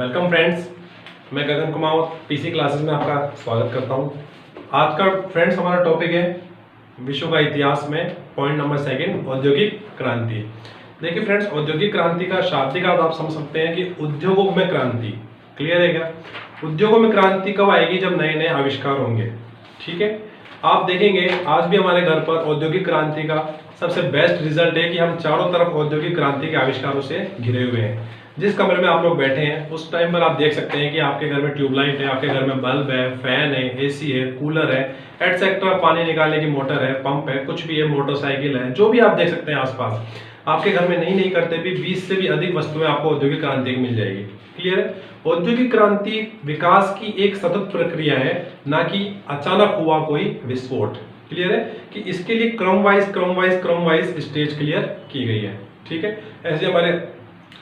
Welcome friends, मैं गगन Kumar PC classes में आपका स्वागत करता हूं। आज का फ्रेंड्स हमारा टॉपिक है विश्व का इतिहास में पॉइंट नंबर सेकंड, औद्योगिक क्रांति। देखिए फ्रेंड्स, औद्योगिक क्रांति का शाब्दिक अर्थ आप समझ सकते हैं कि उद्योगों में क्रांति। क्लियर है क्या? उद्योगों में क्रांति कब आएगी? जब नए नए आविष्कार होंगे। ठीक है, आप देखेंगे आज भी हमारे घर पर औद्योगिक क्रांति का सबसे बेस्ट रिजल्ट है कि हम चारों तरफ औद्योगिक क्रांति के आविष्कारों से घिरे हुए हैं। जिस कमरे में आप लोग बैठे हैं उस टाइम पर आप देख सकते हैं कि आपके घर में ट्यूबलाइट है, आपके घर में बल्ब है, फैन है, एसी है, कूलर है, एटसेट्रा, पानी निकालने की मोटर है, पंप है, कुछ भी है, मोटरसाइकिल है, जो भी आप देख सकते हैं आसपास। आपके घर में नहीं करते भी 20 से भी अधिक वस्तुएं आपको औद्योगिक क्रांति की मिल जाएगी। क्लियर है? औद्योगिक क्रांति विकास की एक सतत प्रक्रिया है, ना कि अचानक हुआ कोई विस्फोट। क्लियर है कि इसके लिए क्रम वाइज स्टेज क्लियर की गई है। ठीक है, ऐसे हमारे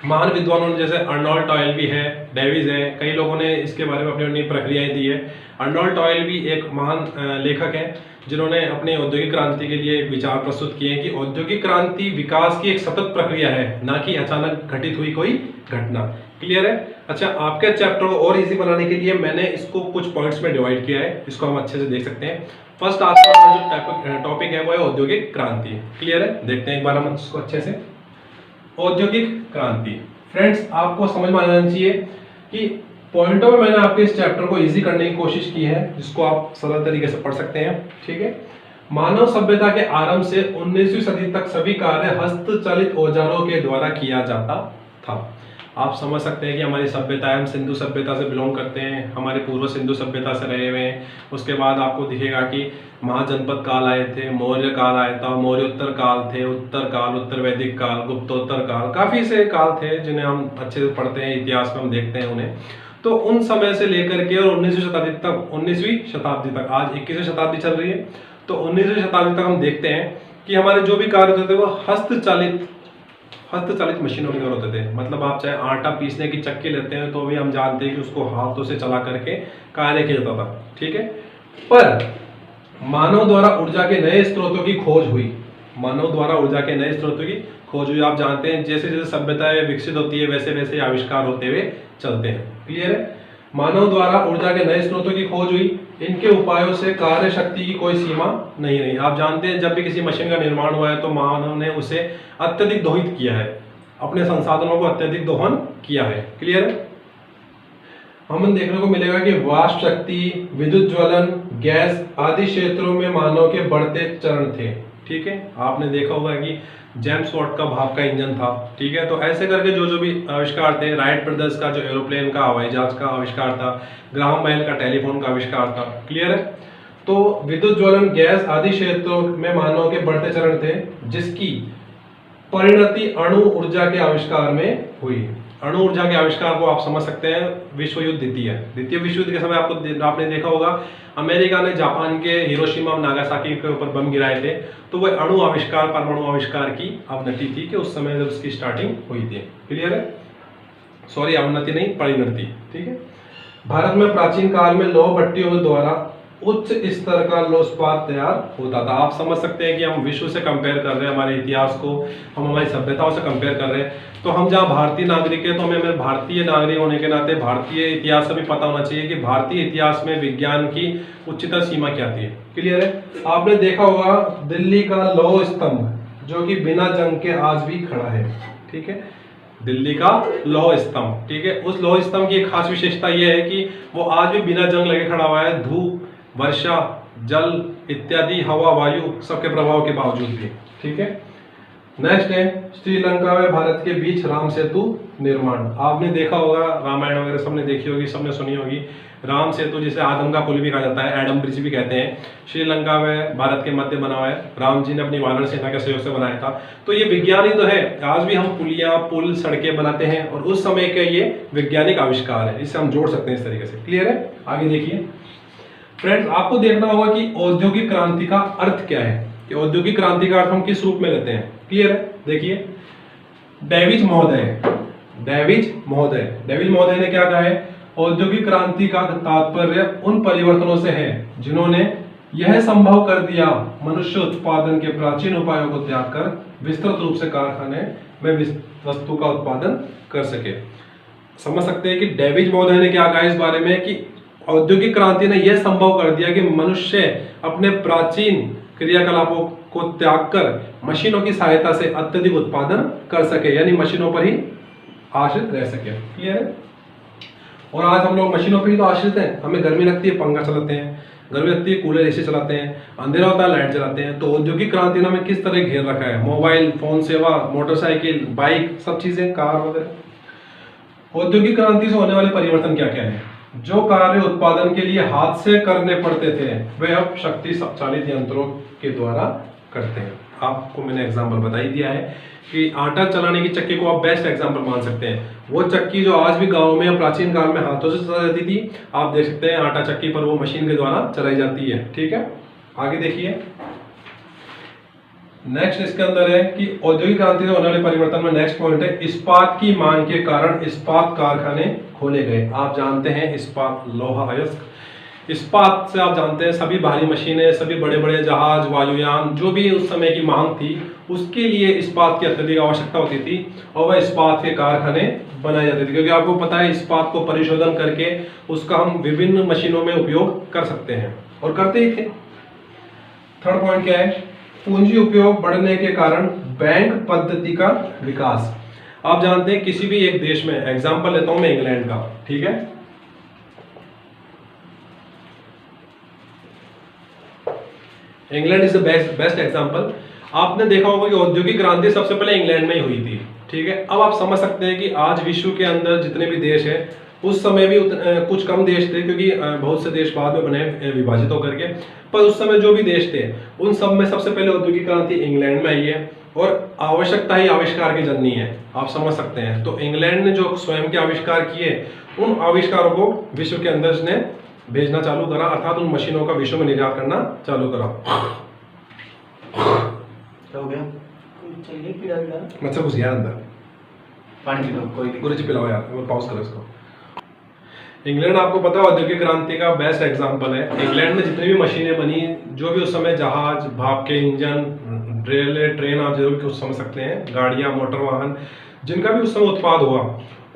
महान विद्वानों ने, जैसे अर्नोल्ड टॉयल है, डेविस है, कई लोगों ने इसके बारे में अपनी अपनी प्रक्रियाएं दी है। अर्नोल्ड टॉयल भी एक महान लेखक है जिन्होंने अपने औद्योगिक क्रांति के लिए विचार प्रस्तुत किए हैं कि औद्योगिक क्रांति विकास की एक सतत प्रक्रिया है, ना कि अचानक घटित हुई कोई घटना। क्लियर है? अच्छा, आपके चैप्टर को और इजी बनाने के लिए मैंने इसको कुछ पॉइंट्स में डिवाइड किया है, इसको हम अच्छे से देख सकते हैं। फर्स्ट आज का जो टॉपिक है वो है औद्योगिक क्रांति। क्लियर है? देखते हैं एक बार हम इसको अच्छे से। औद्योगिक क्रांति फ्रेंड्स, आपको समझ में आना चाहिए कि पॉइंटों में मैंने आपके इस चैप्टर को इजी करने की कोशिश की है, जिसको आप सरल तरीके से पढ़ सकते हैं। ठीक है, मानव सभ्यता के आरंभ से 19वीं सदी तक सभी कार्य हस्तचालित औजारों के द्वारा किया जाता था। आप समझ सकते हैं कि हमारी सभ्यता है, हम सिंधु सभ्यता से बिलोंग करते हैं, हमारे पूर्व सिंधु सभ्यता से रहे हुए हैं। उसके बाद आपको दिखेगा कि महाजनपद काल आए थे, मौर्य काल आया था, मौर्योत्तर काल थे, उत्तर काल, उत्तर वैदिक काल, गुप्तोत्तर काल, काफी से काल थे जिन्हें हम अच्छे से पढ़ते हैं, इतिहास में हम देखते हैं उन्हें। तो उन समय से लेकर के और 19वीं शताब्दी तक, आज 21वीं शताब्दी चल रही है, तो 19वीं शताब्दी तक हम देखते हैं कि हमारे जो भी कार्य होते थे वो हस्तचालित मशीनों के द्वारा होते थे। मतलब आप चाहे आटा पीसने की चक्की लेते हैं तो भी हम जानते हैं कि उसको हाथों से चला करके कार्य किया जाता था। ठीक है, पर मानव द्वारा ऊर्जा के नए स्रोतों की खोज हुई। आप जानते हैं जैसे जैसे सभ्यताएं विकसित होती है वैसे वैसे आविष्कार होते हुए चलते हैं। क्लियर है? मानव द्वारा ऊर्जा के नए स्रोतों की खोज हुई। इनके उपायों से कार्य शक्ति की कोई सीमा नहीं रही। आप जानते हैं जब भी किसी मशीन का निर्माण हुआ है तो मानव ने उसे अत्यधिक दोहित किया है, अपने संसाधनों को अत्यधिक दोहन किया है। क्लियर है? हमें देखने को मिलेगा कि वाष्प शक्ति, विद्युत ज्वलन, गैस आदि क्षेत्रों में मानव के बढ़ते चरण थे। ठीक है, आपने देखा होगा कि जेम्स वॉट का भाप का इंजन था। ठीक है, तो ऐसे करके जो जो भी आविष्कार थे, राइट ब्रदर्स का जो एरोप्लेन का, हवाई जहाज का आविष्कार था, ग्राहम बेल का टेलीफोन का आविष्कार था। क्लियर है? तो विद्युत ज्वलन, गैस आदि क्षेत्रों में मानव के बढ़ते चरण थे, जिसकी परिणति अणु ऊर्जा के आविष्कार में हुई। अणु ऊर्जा के आविष्कार को आप समझ सकते हैं विश्व युद्ध द्वितीय विश्व युद्ध के समय आपने देखा होगा अमेरिका ने जापान के हिरोशिमा और नागासाकी के ऊपर बम गिराए थे, तो वह परमाणु आविष्कार की अवनति थी कि उस समय जब उसकी स्टार्टिंग हुई थी। क्लियर है? सॉरी, अवनति नहीं, परिणति। ठीक है, भारत में प्राचीन काल में लौह भट्टियों के द्वारा उच्च स्तर का लौह इस्पात तैयार होता था। आप समझ सकते हैं कि हम विश्व से कंपेयर कर रहे हैं, हमारे इतिहास को हम हमारी सभ्यताओं से कंपेयर कर रहे हैं। तो हम जहाँ भारतीय नागरिक है तो हमें भारतीय नागरिक होने के नाते भारतीय इतिहास से भी पता होना चाहिए कि भारतीय इतिहास में विज्ञान की उच्चतर सीमा क्या थी। क्लियर है? आपने देखा होगा दिल्ली का लौह स्तंभ, जो कि बिना जंग के आज भी खड़ा है। ठीक है, दिल्ली का लौह स्तंभ। ठीक है, उस लौह स्तंभ की एक खास विशेषता यह है कि वो आज भी बिना जंग लगे खड़ा हुआ है, धूप, वर्षा, जल इत्यादि, हवा, वायु सबके प्रभाव के बावजूद भी। ठीक है, नेक्स्ट है श्रीलंका में भारत के बीच राम सेतु निर्माण। आपने देखा होगा, रामायण वगैरह सबने देखी होगी, सबने सुनी होगी। राम सेतु जिसे आदम का पुल भी कहा जाता है, एडम ब्रिज भी कहते हैं, श्रीलंका में भारत के मध्य बना हुआ है। राम जी ने अपनी वानर सेना के सहयोग से बनाया था। तो ये विज्ञान ही तो है, आज भी हम पुलियां, पुल, सड़कें बनाते हैं और उस समय का ये वैज्ञानिक आविष्कार है, इससे हम जोड़ सकते हैं इस तरीके से। क्लियर है? आगे देखिए फ्रेंड्स, आपको देखना होगा कि औद्योगिक क्रांति का अर्थ क्या है, कि औद्योगिक क्रांति का अर्थ हम किस रूप में लेते हैं। क्लियर है? देखिए, डेविज महोदय ने क्या कहा है, औद्योगिक क्रांति का तात्पर्य उन परिवर्तनों से है जिन्होंने यह संभव कर दिया मनुष्य उत्पादन के प्राचीन उपायों को त्याग कर विस्तृत रूप से कारखाने में वस्तु का उत्पादन कर सके। समझ सकते हैं कि डेविड महोदय ने क्या कहा इस बारे में कि औद्योगिक क्रांति ने यह संभव कर दिया कि मनुष्य अपने प्राचीन क्रियाकलापों को त्याग कर मशीनों की सहायता से अत्यधिक उत्पादन कर सके, यानी मशीनों पर ही आश्रित रह सके। क्लियर है? और आज हम लोग मशीनों पर ही तो आश्रित हैं। हमें गर्मी लगती है, पंखा चलाते हैं, गर्मी लगती है, कूलर एसी चलाते हैं, अंधेरा होता है, लाइट जलाते हैं। तो औद्योगिक क्रांति ने हमें किस तरह घेर रखा है, मोबाइल फोन सेवा, मोटरसाइकिल, बाइक, सब चीजें, कार वगैरह। औद्योगिक क्रांति से होने वाले परिवर्तन क्या क्या है? जो कार्य उत्पादन के लिए हाथ से करने पड़ते थे वे अब शक्ति चालित यंत्रों के द्वारा करते हैं। आपको मैंने एग्जांपल बता ही दिया है कि आटा चलाने की चक्की को आप बेस्ट एग्जांपल मान सकते हैं। वो चक्की जो आज भी गांव में या प्राचीन काल में हाथों से चलाई जाती थी, आप देख सकते हैं आटा चक्की पर वो मशीन के द्वारा चलाई जाती है। ठीक है, आगे देखिए। नेक्स्ट इसके अंदर है कि औद्योगिक क्रांति से होने वाले परिवर्तन में नेक्स्ट पॉइंट है इस्पात की मांग के कारण इस्पात कारखाने खोले गए। आप जानते हैं इस्पात, लोहा अयस्क। इस्पात से आप जानते हैं सभी भारी मशीनें, सभी बड़े बड़े जहाज, वायुयान, जो भी उस समय की मांग थी उसके लिए इस्पात की अत्यधिक आवश्यकता होती थी और वह इस्पात के कारखाने बनाए जाते थे। क्योंकि आपको पता है इस्पात को परिशोधन करके उसका हम विभिन्न मशीनों में उपयोग कर सकते हैं और करते ही थे। थर्ड पॉइंट क्या है? पूंजी उपयोग बढ़ने के कारण बैंक पद्धति का विकास। आप जानते हैं किसी भी एक देश में, एग्जांपल लेता हूं मैं इंग्लैंड का, ठीक है, England is the best example. आपने देखा होगा कि औद्योगिक क्रांति सबसे पहले इंग्लैंड में ही हुई थी। ठीक है, अब आप समझ सकते हैं कि आज विश्व के अंदर जितने भी देश हैं उस समय भी कुछ कम देश थे, क्योंकि बहुत से देश बाद में बने विभाजित होकर के, पर उस समय जो भी देश थे उन सब में सबसे पहले औद्योगिक क्रांति इंग्लैंड में आई है और आवश्यकता ही आविष्कार की जननी है। आप समझ सकते हैं। तो इंग्लैंड ने जो स्वयं के आविष्कार किए उन आविष्कारों को विश्व के अंदर उसने भेजना चालू करा, अर्थात उन मशीनों का विश्व में निर्यात करना चालू करा। क्या हो गया? चलिए पीड़ा मच्छर घुस गया अंदर, पानी पी लो, कोई गुरुजी पिलाओ यार, वो पॉज करो इसको। इंग्लैंड आपको पता है औद्योगिक क्रांति का बेस्ट एग्जांपल है। इंग्लैंड में जितनी भी मशीनें बनी, जो भी उस समय जहाज, भाप के इंजन, रेलवे, ट्रेन, आप जरूर कुछ समझ सकते हैं, गाड़ियां, मोटर वाहन, जिनका भी उस समय उत्पाद हुआ,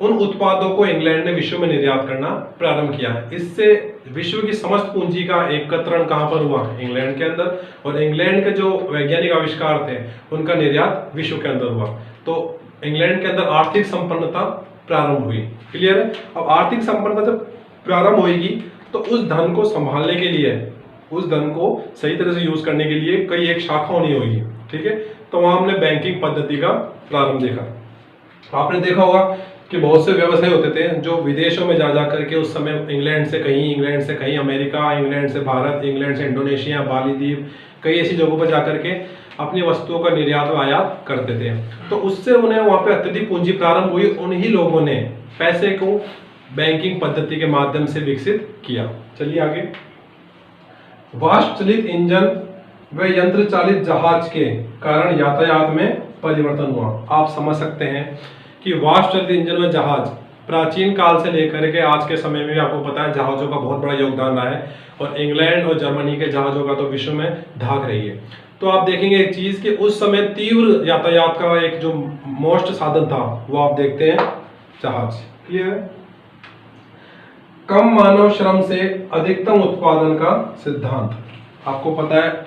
उन उत्पादों को इंग्लैंड ने विश्व में निर्यात करना प्रारंभ किया। इससे विश्व की समस्त पूंजी का एकत्रण कहां पर हुआ? इंग्लैंड के अंदर। और इंग्लैंड के जो वैज्ञानिक आविष्कार थे उनका निर्यात विश्व के अंदर हुआ। तो इंग्लैंड के अंदर आर्थिक संपन्नता प्रारंभ हुई। क्लियर है? अब आर्थिक संपन्नता जब प्रारंभ होगी तो उस धन को संभालने के लिए, उस धन को सही तरह से यूज करने के लिए कई एक शाखा होनी होगी। ठीक है, तो वहां हमने बैंकिंग पद्धति का प्रारंभ देखा। आपने देखा होगा कि बहुत से व्यवसाय होते थे जो विदेशों में जा करके उस समय इंग्लैंड से कहीं अमेरिका, इंग्लैंड से भारत, इंग्लैंड से इंडोनेशिया, बाली द्वीप, कई ऐसी जगहों पर जाकर के अपनी वस्तुओं का निर्यात व आयात करते थे। तो उससे उन्हें वहां पे अत्यधिक पूंजी प्रारंभ हुई। उन्हीं लोगों ने पैसे को बैंकिंग पद्धति के माध्यम से विकसित किया। चलिए आगे। वाष्प चलित इंजन व यंत्र चालित जहाज के कारण यातायात में परिवर्तन हुआ। आप समझ सकते हैं कि वाष्प चलित इंजन व जहाज प्राचीन काल से लेकर के आज के समय में भी आपको पता है जहाजों का बहुत बड़ा योगदान रहा है और इंग्लैंड और जर्मनी के जहाजों का तो विश्व में धाक रही है। तो आप देखेंगे एक चीज कि उस समय तीव्र यातायात का एक जो मोस्ट साधन था वो आप देखते हैं जहाज। क्लियर है? कम मानव श्रम से अधिकतम उत्पादन का सिद्धांत। आपको पता है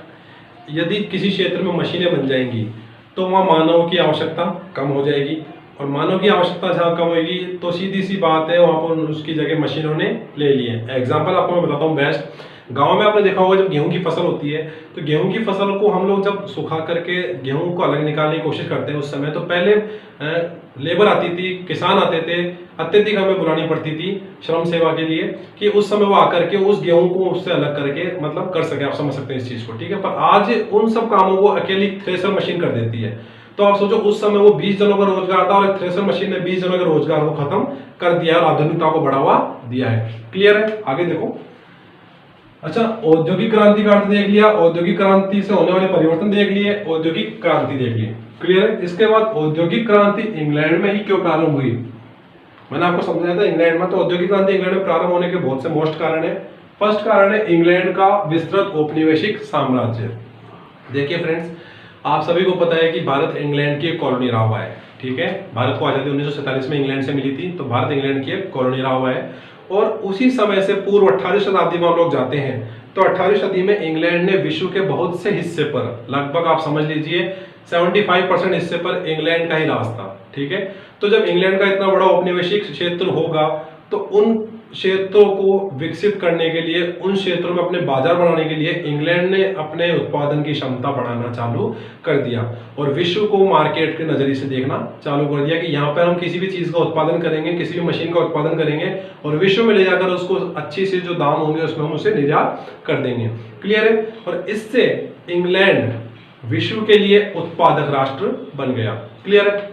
यदि किसी क्षेत्र में मशीनें बन जाएंगी तो वहां मानव की आवश्यकता कम हो जाएगी और मानव की आवश्यकता जहां कम होगी तो सीधी सी बात है वहां पर उसकी जगह मशीनों ने ले ली है। एग्जाम्पल आपको मैं बताता हूँ बेस्ट। गांव में आपने देखा होगा जब गेहूं की फसल होती है तो गेहूं की फसल को हम लोग जब सुखा करके गेहूं को अलग निकालने की कोशिश करते हैं उस समय तो पहले लेबर आती थी, किसान आते थे, अत्यधिक हमें बुलानी पड़ती थी श्रम सेवा के लिए कि उस समय वो आकर के उस गेहूं को उससे अलग करके मतलब कर सके। आप समझ सकते हैं इस चीज को। ठीक है, पर आज उन सब कामों को अकेली थ्रेसर मशीन कर देती है। तो आप सोचो उस समय वो 20 जनों का रोजगार था और थ्रेसर मशीन ने 20 जनों के रोजगार को खत्म कर दिया और आधुनिकता को बढ़ावा दिया है। क्लियर है? आगे देखो। अच्छा, औद्योगिक क्रांति का अर्थ देख लिया, औद्योगिक क्रांति से होने वाले परिवर्तन देख लिए, औद्योगिक क्रांति देख लिए। क्लियर है? इसके बाद औद्योगिक क्रांति इंग्लैंड में ही क्यों प्रारंभ हुई? मैंने आपको समझाया था इंग्लैंड में। तो औद्योगिक क्रांति इंग्लैंड में प्रारंभ होने के बहुत से मोस्ट कारण है। फर्स्ट कारण है इंग्लैंड का विस्तृत औपनिवेशिक साम्राज्य। देखिए फ्रेंड्स, आप सभी को पता है कि भारत इंग्लैंड की एक कॉलोनी रहा हुआ है। ठीक है। भारत को आज़ादी 1947 में इंग्लैंड से मिली थी, तो भारत इंग्लैंड की एक कॉलोनी रहा हुआ है। और उसी समय से पूर्व 18वीं शताब्दी में हम लोग जाते हैं तो 18वीं शताब्दी में इंग्लैंड ने विश्व के बहुत से हिस्से पर, लगभग आप समझ लीजिए 75% हिस्से पर इंग्लैंड का ही राज था, ठीक है। तो जब इंग्लैंड का इतना बड़ा औपनिवेशिक क्षेत्र होगा तो उन क्षेत्रों को विकसित करने के लिए, उन क्षेत्रों में अपने बाजार बनाने के लिए इंग्लैंड ने अपने उत्पादन की क्षमता बढ़ाना चालू कर दिया और विश्व को मार्केट के नजरिए से देखना चालू कर दिया कि यहाँ पर हम किसी भी चीज का उत्पादन करेंगे, किसी भी मशीन का उत्पादन करेंगे और विश्व में ले जाकर उसको अच्छी से जो दाम होंगे उसमें हम उसे निर्यात कर देंगे। क्लियर है। और इससे इंग्लैंड विश्व के लिए उत्पादक राष्ट्र बन गया। क्लियर है।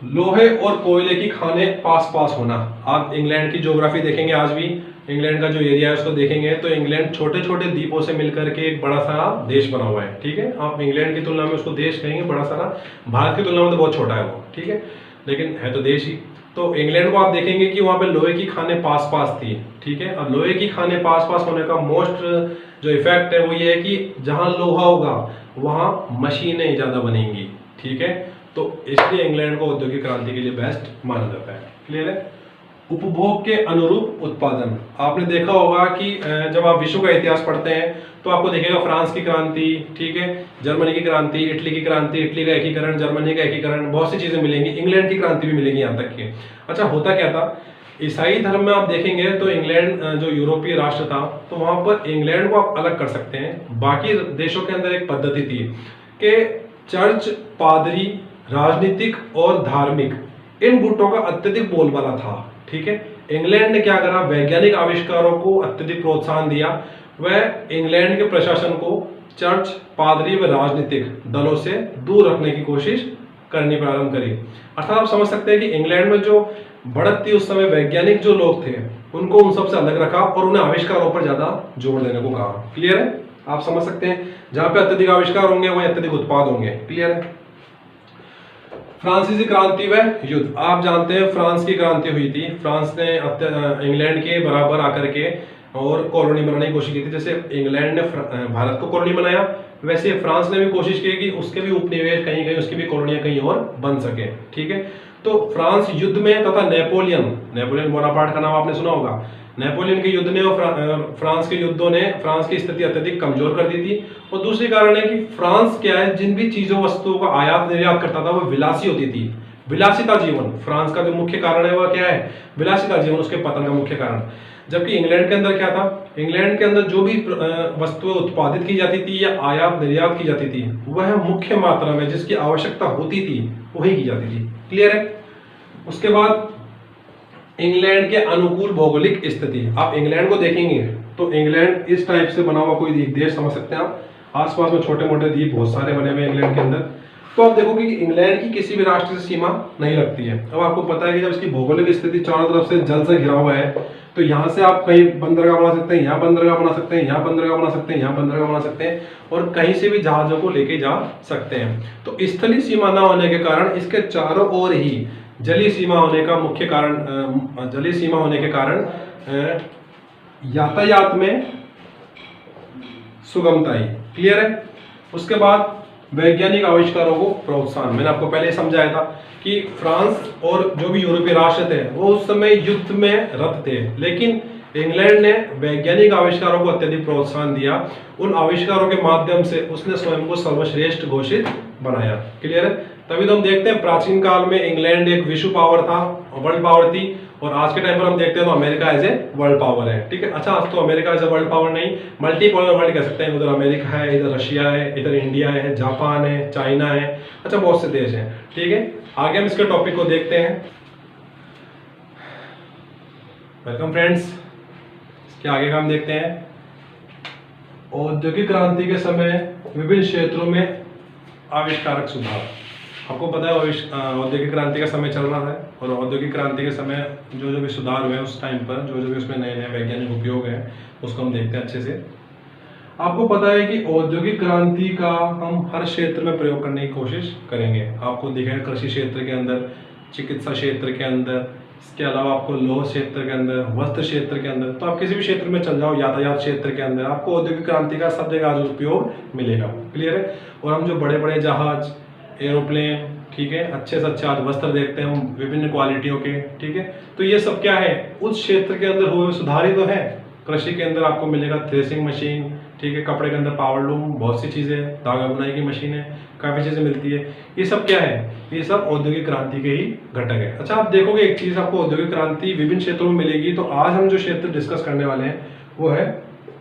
लोहे और कोयले की खाने पास पास होना। आप इंग्लैंड की ज्योग्राफी देखेंगे, आज भी इंग्लैंड का जो एरिया है उसको देखेंगे तो इंग्लैंड छोटे छोटे द्वीपों से मिलकर के एक बड़ा सारा देश बना हुआ है, ठीक है। आप इंग्लैंड की तुलना में उसको देश कहेंगे बड़ा सारा, भारत की तुलना में तो बहुत छोटा है वो, ठीक है, लेकिन है तो देश ही। तो इंग्लैंड को आप देखेंगे कि वहाँ पे लोहे की खाने पास पास थी, ठीक है। और लोहे की खाने पास पास होने का मोस्ट जो इफेक्ट है वो ये है कि जहाँ लोहा होगा वहाँ मशीनें ज़्यादा बनेंगी, ठीक है। तो इसलिए इंग्लैंड को औद्योगिक क्रांति के लिए बेस्ट माना जाता है। क्लियर है। उपभोग के अनुरूप उत्पादन। आपने देखा होगा कि जब आप विश्व का इतिहास पढ़ते हैं तो आपको देखेगा फ्रांस की क्रांति, ठीक है, जर्मनी की क्रांति, इटली की क्रांति, इटली का एकीकरण, जर्मनी का एकीकरण, बहुत सी चीजें मिलेंगी। इंग्लैंड की क्रांति भी मिलेगी यहाँ तक की। अच्छा, होता क्या था, ईसाई धर्म में आप देखेंगे तो इंग्लैंड जो यूरोपीय राष्ट्र था तो वहां पर इंग्लैंड को आप अलग कर सकते हैं। बाकी देशों के अंदर एक पद्धति थी कि चर्च, पादरी, राजनीतिक और धार्मिक, इन गुटों का अत्यधिक बोलबाला था, ठीक है। इंग्लैंड ने क्या करा, वैज्ञानिक आविष्कारों को अत्यधिक प्रोत्साहन दिया। वह इंग्लैंड के प्रशासन को चर्च, पादरी व राजनीतिक दलों से दूर रखने की कोशिश करनी प्रारंभ करी। अर्थात आप समझ सकते हैं कि इंग्लैंड में जो बढ़त थी उस समय, वैज्ञानिक जो लोग थे उनको उन सबसे अलग रखा और उन्हें आविष्कारों पर ज्यादा जोर देने को कहा। क्लियर है। आप समझ सकते हैं जहां पे अत्यधिक आविष्कार होंगे वहीं अत्यधिक उत्पाद होंगे। क्लियर है। फ्रांसीसी क्रांति व युद्ध। आप जानते हैं फ्रांस की क्रांति हुई थी, फ्रांस ने इंग्लैंड के बराबर आकर के और कॉलोनी बनाने की कोशिश की थी। जैसे इंग्लैंड ने भारत को कॉलोनी बनाया, वैसे फ्रांस ने भी कोशिश की कि उसके भी उपनिवेश कहीं कहीं, उसकी भी कॉलोनियां कहीं और बन सके, ठीक है। तो फ्रांस युद्ध में तथा नेपोलियन बोनापार्ट का नाम आपने सुना होगा। नेपोलियन के युद्ध ने और फ्रांस के युद्धों ने फ्रांस की स्थिति अत्यधिक कमजोर कर दी थी। और दूसरी कारण है कि फ्रांस क्या है, जिन भी चीजों वस्तुओं का आयात निर्यात करता था वो विलासी होती थी। विलासिता जीवन फ्रांस का जो मुख्य कारण है वह क्या है, विलासिता जीवन, उसके पतन का मुख्य कारण। जबकि इंग्लैंड के अंदर क्या था, इंग्लैंड के अंदर जो भी वस्तुएं उत्पादित की जाती थी या आयात निर्यात की जाती थी वह मुख्य मात्रा में जिसकी आवश्यकता होती थी वही की जाती थी। क्लियर है। उसके बाद इंग्लैंड के अनुकूल भौगोलिक स्थिति। आप इंग्लैंड को देखेंगे तो इंग्लैंड इस टाइप से बना हुआ कोई देश समझ सकते हैं आप। आसपास में छोटे मोटे द्वीप बहुत सारे बने हुए इंग्लैंड के अंदर। तो आप देखोगे कि इंग्लैंड की किसी भी राष्ट्र से सीमा नहीं लगती है। अब आपको पता है कि जब इसकी भौगोलिक स्थिति चारों तरफ से जल से घिरा हुआ है तो यहाँ से आप कहीं बंदरगाह बना सकते हैं, यहाँ बंदरगाह बना सकते हैं, यहाँ बंदरगाह बना सकते हैं, यहाँ बंदरगाह बना सकते हैं और कहीं से भी जहाजों को लेके जा सकते हैं। तो स्थलीय सीमा न होने के कारण इसके चारों ओर ही जलीय सीमा होने का मुख्य कारण, जलीय सीमा होने के कारण यातायात में सुगमता आई। क्लियर है। उसके बाद वैज्ञानिक आविष्कारों को प्रोत्साहन। मैंने आपको पहले समझाया था कि फ्रांस और जो भी यूरोपीय राष्ट्र थे वो उस समय युद्ध में रत थे, लेकिन इंग्लैंड ने वैज्ञानिक आविष्कारों को अत्यधिक प्रोत्साहन दिया। उन आविष्कारों के माध्यम से उसने स्वयं को सर्वश्रेष्ठ घोषित बनाया। क्लियर है। तभी तो हम देखते हैं प्राचीन काल में इंग्लैंड एक विश्व पावर था, वर्ल्ड पावर थी, और आज के टाइम पर हम देखते हैं तो America as a world power है। ठीक है। अच्छा, आज तो America as a world power नहीं, मल्टीपोलर वर्ल्ड कह सकते हैं। उधर अमेरिका है, इधर रशिया है, इधर इंडिया है, जापान है, चाइना है, अच्छा बहुत से देश हैं। ठीक है। आगे हम इसके टॉपिक को देखते हैं। Welcome friends. इसके आगे का हम देखते हैं औद्योगिक क्रांति के समय विभिन्न क्षेत्रों में आविष्कारक सुधार। आपको पता है औद्योगिक क्रांति का समय चल रहा है और औद्योगिक क्रांति के समय जो जो भी सुधार हुए उस टाइम पर जो जो भी उसमें नए नए वैज्ञानिक उपयोग है उसको हम देखते हैं अच्छे से। आपको पता है कि औद्योगिक क्रांति का हम हर क्षेत्र में प्रयोग करने की कोशिश करेंगे। आपको दिखेगा कृषि क्षेत्र के अंदर, चिकित्सा क्षेत्र के अंदर, इसके अलावा आपको लौह क्षेत्र के अंदर, वस्त्र क्षेत्र के अंदर, तो आप किसी भी क्षेत्र में चल जाओ, यातायात क्षेत्र के अंदर आपको औद्योगिक क्रांति का सब जगह उपयोग मिलेगा। क्लियर है। और हम जो बड़े बड़े जहाज, एरोप्लेन, ठीक है, अच्छे से अच्छे आज वस्त्र देखते हैं हम विभिन्न क्वालिटियों के, ठीक है। तो ये सब क्या है, उस क्षेत्र के अंदर हुए सुधार ही तो है। कृषि के अंदर आपको मिलेगा थ्रेसिंग मशीन, ठीक है, कपड़े के अंदर पावर लूम, बहुत सी चीज़ें, धागा बुनाई की मशीनें, काफ़ी चीज़ें मिलती है। ये सब क्या है, ये सब औद्योगिक क्रांति के ही घटक है। अच्छा, आप देखोगे एक चीज़ आपको औद्योगिक क्रांति विभिन्न क्षेत्रों में मिलेगी। तो आज हम जो क्षेत्र डिस्कस करने वाले हैं वो है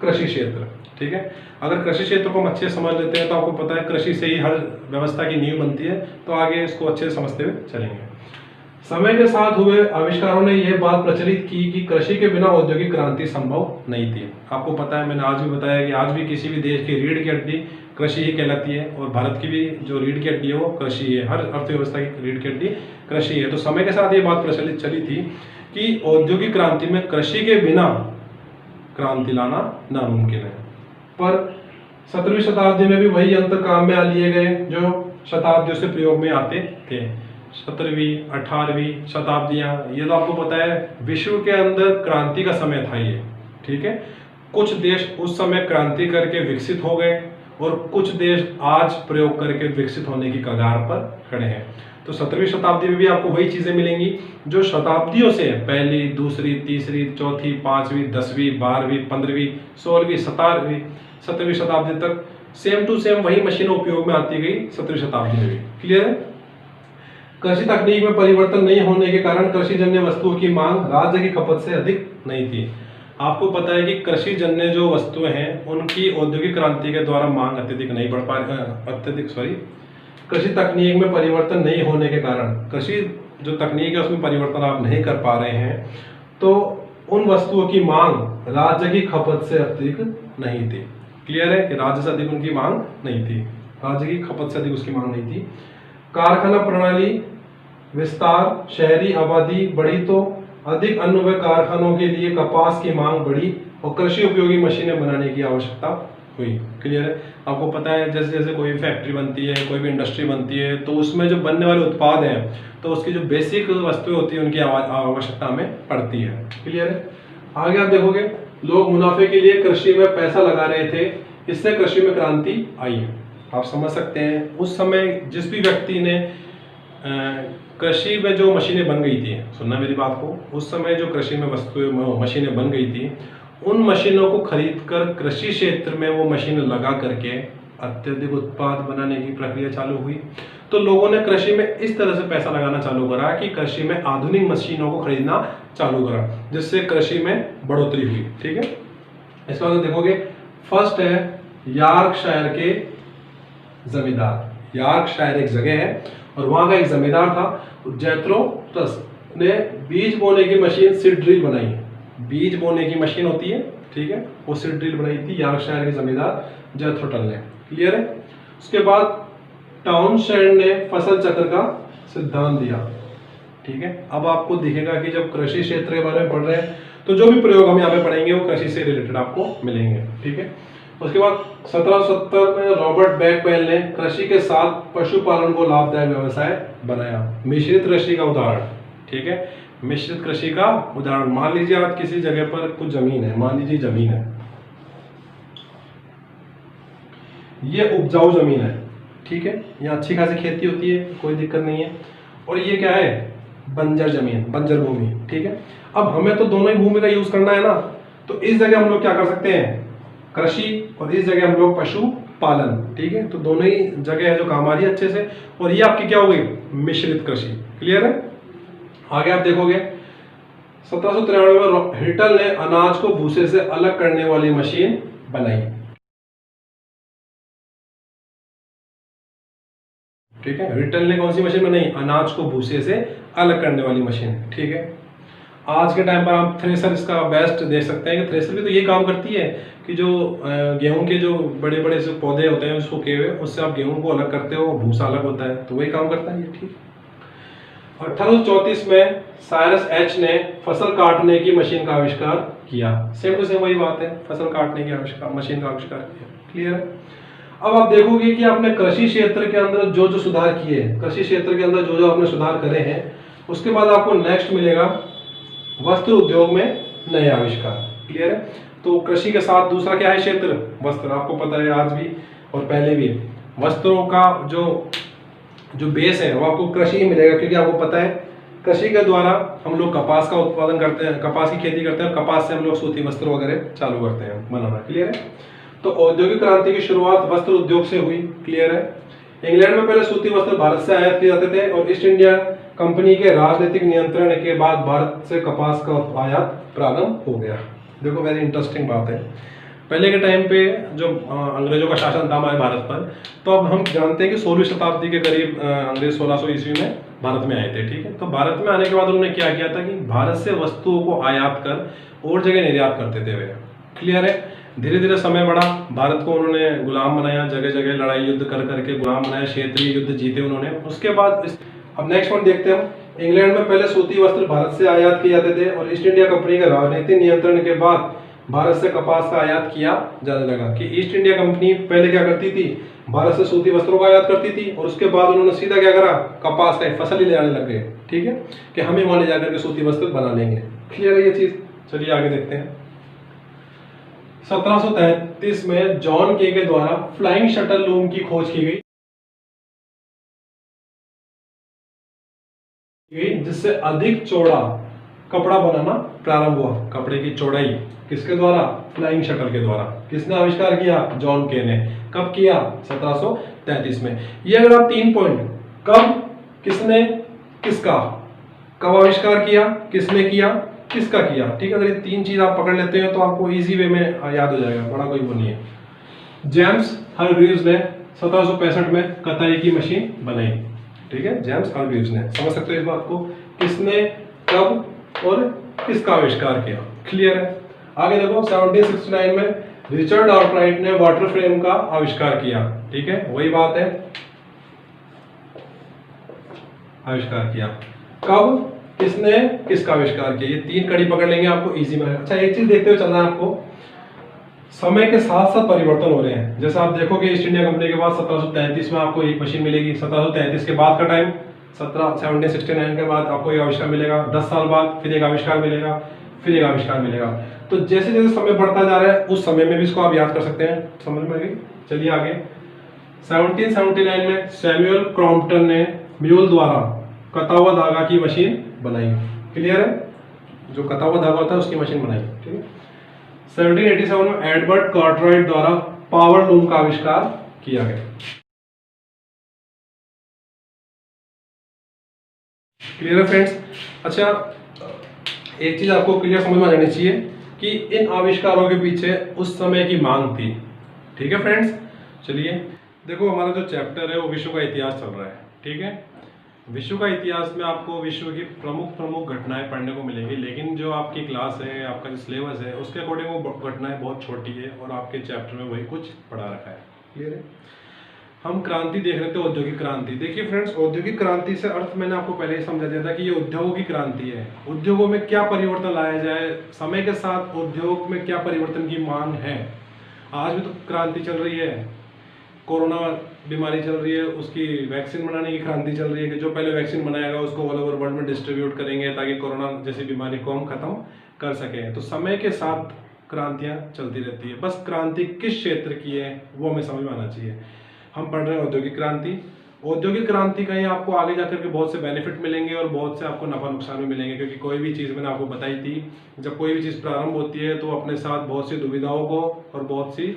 कृषि क्षेत्र, ठीक है। अगर कृषि क्षेत्र को हम अच्छे से समझ लेते हैं तो आपको पता है कृषि से ही हर व्यवस्था की नींव बनती है। तो आगे इसको अच्छे से समझते हुए चलेंगे। समय के साथ हुए आविष्कारों ने यह बात प्रचलित की कि कृषि के बिना औद्योगिक क्रांति संभव नहीं थी। आपको पता है, मैंने आज भी बताया कि आज भी किसी भी देश की रीढ़ की हड्डी कृषि ही कहलाती है, और भारत की भी जो रीढ़ की हड्डी है वो कृषि है। हर अर्थव्यवस्था की रीढ़ की हड्डी कृषि है। तो समय के साथ ये बात प्रचलित चली थी कि औद्योगिक क्रांति में कृषि के बिना क्रांति लाना नामुमकिन है। पर 17वीं शताब्दी में भी वही यंत्र काम में आ लिए गए जो शताब्दियों से प्रयोग में आते थे। 17वीं 18वीं शताब्दियाँ, ये तो आपको पता है विश्व के अंदर क्रांति का समय था ये, ठीक है। कुछ देश उस समय क्रांति करके विकसित हो गए और कुछ देश आज प्रयोग करके विकसित होने की कगार पर खड़े हैं। तो 17वीं शताब्दी में भी आपको वही चीज़ें मिलेंगी जो शताब्दियों से पहली, दूसरी, तीसरी, चौथी, 5वीं, 10वीं, 12वीं, 15वीं, 16वीं, 17वीं शताब्दी तक सेम टू सेम वही मशीनें उपयोग में आती गई 17वीं शताब्दी में भी। क्लियर है। कृषि तकनीक में परिवर्तन नहीं होने के कारण कृषि जन्य वस्तुओं की मांग राज्य की खपत से अधिक नहीं थी। आपको पता है कि कृषि जन्य जो वस्तुएं हैं उनकी औद्योगिक क्रांति के द्वारा मांग अत्यधिक नहीं बढ़ पा कृषि तकनीक में परिवर्तन नहीं होने के कारण, कृषि जो तकनीक है उसमें परिवर्तन आप नहीं कर पा रहे हैं, तो उन वस्तुओं की मांग राज्य की खपत से अधिक नहीं थी। क्लियर है कि राज्य से अधिक उनकी मांग नहीं थी, राज्य की खपत से अधिक उसकी मांग नहीं थी। कारखाना प्रणाली विस्तार, शहरी आबादी बढ़ी तो अधिक अन्य कारखानों के लिए कपास की मांग बढ़ी और कृषि उपयोगी मशीनें बनाने की आवश्यकता हुई। क्लियर है। आपको पता है जैसे जैसे कोई भी फैक्ट्री बनती है, कोई भी इंडस्ट्री बनती है, तो उसमें जो बनने वाले उत्पाद हैं तो उसकी जो बेसिक वस्तुएं होती है उनकी आवश्यकता हमें पड़ती है। क्लियर है। आगे आप देखोगे लोग मुनाफे के लिए कृषि में पैसा लगा रहे थे, इससे कृषि में क्रांति आई। आप समझ सकते हैं उस समय जिस भी व्यक्ति ने कृषि में जो मशीनें बन गई थी, सुनना मेरी बात को, उस समय जो कृषि में वस्तुएं मशीनें बन गई थी उन मशीनों को खरीदकर कृषि क्षेत्र में वो मशीन लगा करके अत्यधिक उत्पाद बनाने की प्रक्रिया चालू हुई। तो लोगों ने कृषि में इस तरह से पैसा लगाना चालू करा कि कृषि में आधुनिक मशीनों को खरीदना चालू करा, जिससे कृषि में बढ़ोतरी हुई। ठीक है। इस वक्त देखोगे फर्स्ट है यॉर्कशायर के जमींदार। यॉर्कशायर एक जगह है और वहां का एक जमींदार था, जेथरो टस ने बीज बोने की मशीन सीड ड्रिल बनाई। बीज बोने की मशीन होती है, ठीक है, वो सीड ड्रिल बनाई थी यॉर्कशायर के जमींदार जेथरो टस ने। क्लियर है। उसके बाद टाउनशेंड ने फसल चक्र का सिद्धांत दिया। ठीक है। अब आपको दिखेगा कि जब कृषि क्षेत्र के बारे में पढ़ रहे हैं तो जो भी प्रयोग हम यहाँ पे पढ़ेंगे वो कृषि से रिलेटेड आपको मिलेंगे। ठीक है। उसके बाद 1770 में रॉबर्ट बैकवेल ने कृषि के साथ पशुपालन को लाभदायक व्यवसाय बनाया। मिश्रित कृषि का उदाहरण। ठीक है। मिश्रित कृषि का उदाहरण, मान लीजिए आप किसी जगह पर कुछ जमीन है, मान लीजिए जमीन है, ये उपजाऊ जमीन है, ठीक है, यहाँ अच्छी खासी खेती होती है, कोई दिक्कत नहीं है, और ये क्या है, बंजर जमीन, बंजर भूमि। ठीक है। अब हमें तो दोनों ही भूमि का यूज करना है ना, तो इस जगह हम लोग क्या कर सकते हैं, कृषि, और इस जगह हम लोग पशु पालन। ठीक है। तो दोनों ही जगह है जो काम आ रही है अच्छे से, और ये आपकी क्या हो गई, मिश्रित कृषि। क्लियर है। आगे आप देखोगे 1793 में हिटल ने अनाज को भूसे से अलग करने वाली मशीन बनाई। ठीक है। रिटल ने कौन सी मशीन बनाई, अनाज को भूसे से अलग करने वाली मशीन। ठीक है। आज के टाइम पर आप थ्रेसर इसका बेस्ट देख सकते हैं कि थ्रेसर भी तो ये काम करती है कि जो गेहूं के जो बड़े बड़े जो पौधे होते हैं उसको सूखे हुए, उससे आप गेहूं को अलग करते हो, भूसा अलग होता है, तो वही काम करता है ये। ठीक। 1834 में साइरस एच ने फसल काटने की मशीन का आविष्कार किया। सेम टू सेम वही बात है, फसल काटने की आविष्कार, मशीन का आविष्कार किया। क्लियर है। अब आप देखोगे कि आपने कृषि क्षेत्र के अंदर जो जो सुधार किए, कृषि क्षेत्र के अंदर जो जो आपने सुधार करे हैं, उसके बाद आपको नेक्स्ट मिलेगा वस्त्र उद्योग में नए आविष्कार। क्लियर है। तो कृषि के साथ दूसरा क्या है क्षेत्र, वस्त्र। आपको पता है आज भी और पहले भी वस्त्रों का जो जो बेस है वो आपको कृषि ही मिलेगा, क्योंकि आपको पता है कृषि के द्वारा हम लोग कपास का उत्पादन करते हैं, कपास की खेती करते हैं, और कपास से हम लोग सूती वस्त्र वगैरह चालू करते हैं बनाना। क्लियर है? तो औद्योगिक क्रांति की शुरुआत वस्त्र उद्योग से हुई। क्लियर है? इंग्लैंड में पहले सूती वस्त्र भारत से आयात किए जाते थे, और ईस्ट इंडिया कंपनी के राजनीतिक नियंत्रण के बाद भारत से कपास का आयात प्रारंभ हो गया। देखो वेरी इंटरेस्टिंग बात है। पहले के टाइम पे जो अंग्रेजों का शासन था हमारे भारत पर, तो अब हम जानते हैं कि 16वीं शताब्दी के करीब अंग्रेज 1600 ईस्वी में भारत में आए थे। ठीक है? तो भारत में आने के बाद उन्होंने क्या किया था कि भारत से वस्तुओं को आयात कर और जगह निर्यात करते थे वे। क्लियर है? धीरे धीरे समय बढ़ा, भारत को उन्होंने गुलाम बनाया, जगह जगह लड़ाई युद्ध कर करके गुलाम बनाया, क्षेत्रीय युद्ध जीते उन्होंने। उसके बाद अब नेक्स्ट पॉइंट देखते हैं हम। इंग्लैंड में पहले सूती वस्त्र भारत से आयात किए जाते थे, और ईस्ट इंडिया कंपनी के राजनीतिक नियंत्रण के बाद भारत से कपास का आयात किया जाने लगा। कि ईस्ट इंडिया कंपनी पहले क्या करती थी, भारत से सूती वस्त्रों का आयात करती थी, और उसके बाद उन्होंने सीधा क्या करा, कपास का फसल ही ले आने लग गए। ठीक है? कि हम ही वहां ले जाकर के सूती वस्त्र बना लेंगे। क्लियर है ये चीज? चलिए आगे देखते हैं। 1733 में जॉन के द्वारा फ्लाइंग शटल लूम की खोज की गई, जिससे अधिक चौड़ा कपड़ा बनाना प्रारंभ हुआ। कपड़े की चौड़ाई किसके द्वारा? फ्लाइंग शटल के द्वारा। किसने आविष्कार किया? जॉन के ने। कब किया? 1733 में। ये अगर आप 3 पॉइंट, कब, किसने, किसका, कब आविष्कार किया, किसने किया, किसका किया, ठीक है, अगर ये 3 चीज आप पकड़ लेते हैं तो आपको इजी वे में याद हो जाएगा, बड़ा कोई वो नहीं है। जेम्स हारग्रीव्स ने 1765 में कताई की मशीन बनाई। ठीक है? जेम्स हारग्रीव्स ने। समझ सकते हो इस बात को? किसने, कब और किसका आविष्कार किया। क्लियर है? आगे देखो 1769 में रिचर्ड आर्कराइट ने वाटर फ्रेम का आविष्कार किया। ठीक है? वही बात है, आविष्कार किया। कब, किसने, किसका आविष्कार किया, ये 3 कड़ी पकड़ लेंगे आपको इजी में। अच्छा एक चीज देखते हुए चलना है आपको, समय के साथ साथ परिवर्तन हो रहे हैं। जैसे आप देखोगे ईस्ट इंडिया कंपनी के बाद 1733 में आपको एक मशीन मिलेगी, 1733 के बाद का टाइम 1769 के बाद आपको एक आविष्कार मिलेगा, 10 साल बाद फिर एक आविष्कार मिलेगा, फिर एक आविष्कार मिलेगा। तो जैसे जैसे समय बढ़ता जा रहा है उस समय में भी इसको आप याद कर सकते हैं। समझ में आ गई? चलिए आगे। 1779 में सैमुअल क्रॉम्पटन ने म्यूल द्वारा कता हुआ धागा की मशीन बनाई। क्लियर है? जो कता हुआ धागा होता है उसकी मशीन बनाई। ठीक है? 1787 में एडवर्ड कार्टराइट द्वारा पावर लूम का आविष्कार किया गया। क्लियर है फ्रेंड्स? अच्छा एक चीज आपको क्लियर समझ में आ जानी चाहिए कि इन आविष्कारों के पीछे उस समय की मांग थी। ठीक है फ्रेंड्स? चलिए देखो हमारा जो चैप्टर है वो विश्व का इतिहास चल रहा है। ठीक है? विश्व का इतिहास में आपको विश्व की प्रमुख घटनाएं पढ़ने को मिलेंगी, लेकिन जो आपकी क्लास है, आपका जो सिलेबस है उसके अकॉर्डिंग वो घटनाएं बहुत छोटी है और आपके चैप्टर में वही कुछ पढ़ा रखा है। क्लियर है? हम क्रांति देख रहे थे, औद्योगिक क्रांति। देखिए फ्रेंड्स, औद्योगिक क्रांति से अर्थ मैंने आपको पहले ही समझा दिया था कि ये उद्योगों की क्रांति है। उद्योगों में क्या परिवर्तन लाया जाए, समय के साथ उद्योग में क्या परिवर्तन की मांग है। आज भी तो क्रांति चल रही है, कोरोना बीमारी चल रही है, उसकी वैक्सीन बनाने की क्रांति चल रही है कि जो पहले वैक्सीन बनाएगा उसको ऑल ओवर वर्ल्ड में डिस्ट्रीब्यूट करेंगे ताकि कोरोना जैसी बीमारी को हम खत्म कर सकें। तो समय के साथ क्रांतियां चलती रहती है, बस क्रांति किस क्षेत्र की है वो हमें समझ में आना चाहिए। हम पढ़ रहे हैं औद्योगिक क्रांति। औद्योगिक क्रांति का ही आपको आगे जाकर के बहुत से बेनिफिट मिलेंगे और बहुत से आपको नफा नुकसान भी मिलेंगे, क्योंकि कोई भी चीज़ मैंने आपको बताई थी, जब कोई भी चीज़ प्रारंभ होती है तो अपने साथ बहुत सी दुविधाओं को और बहुत सी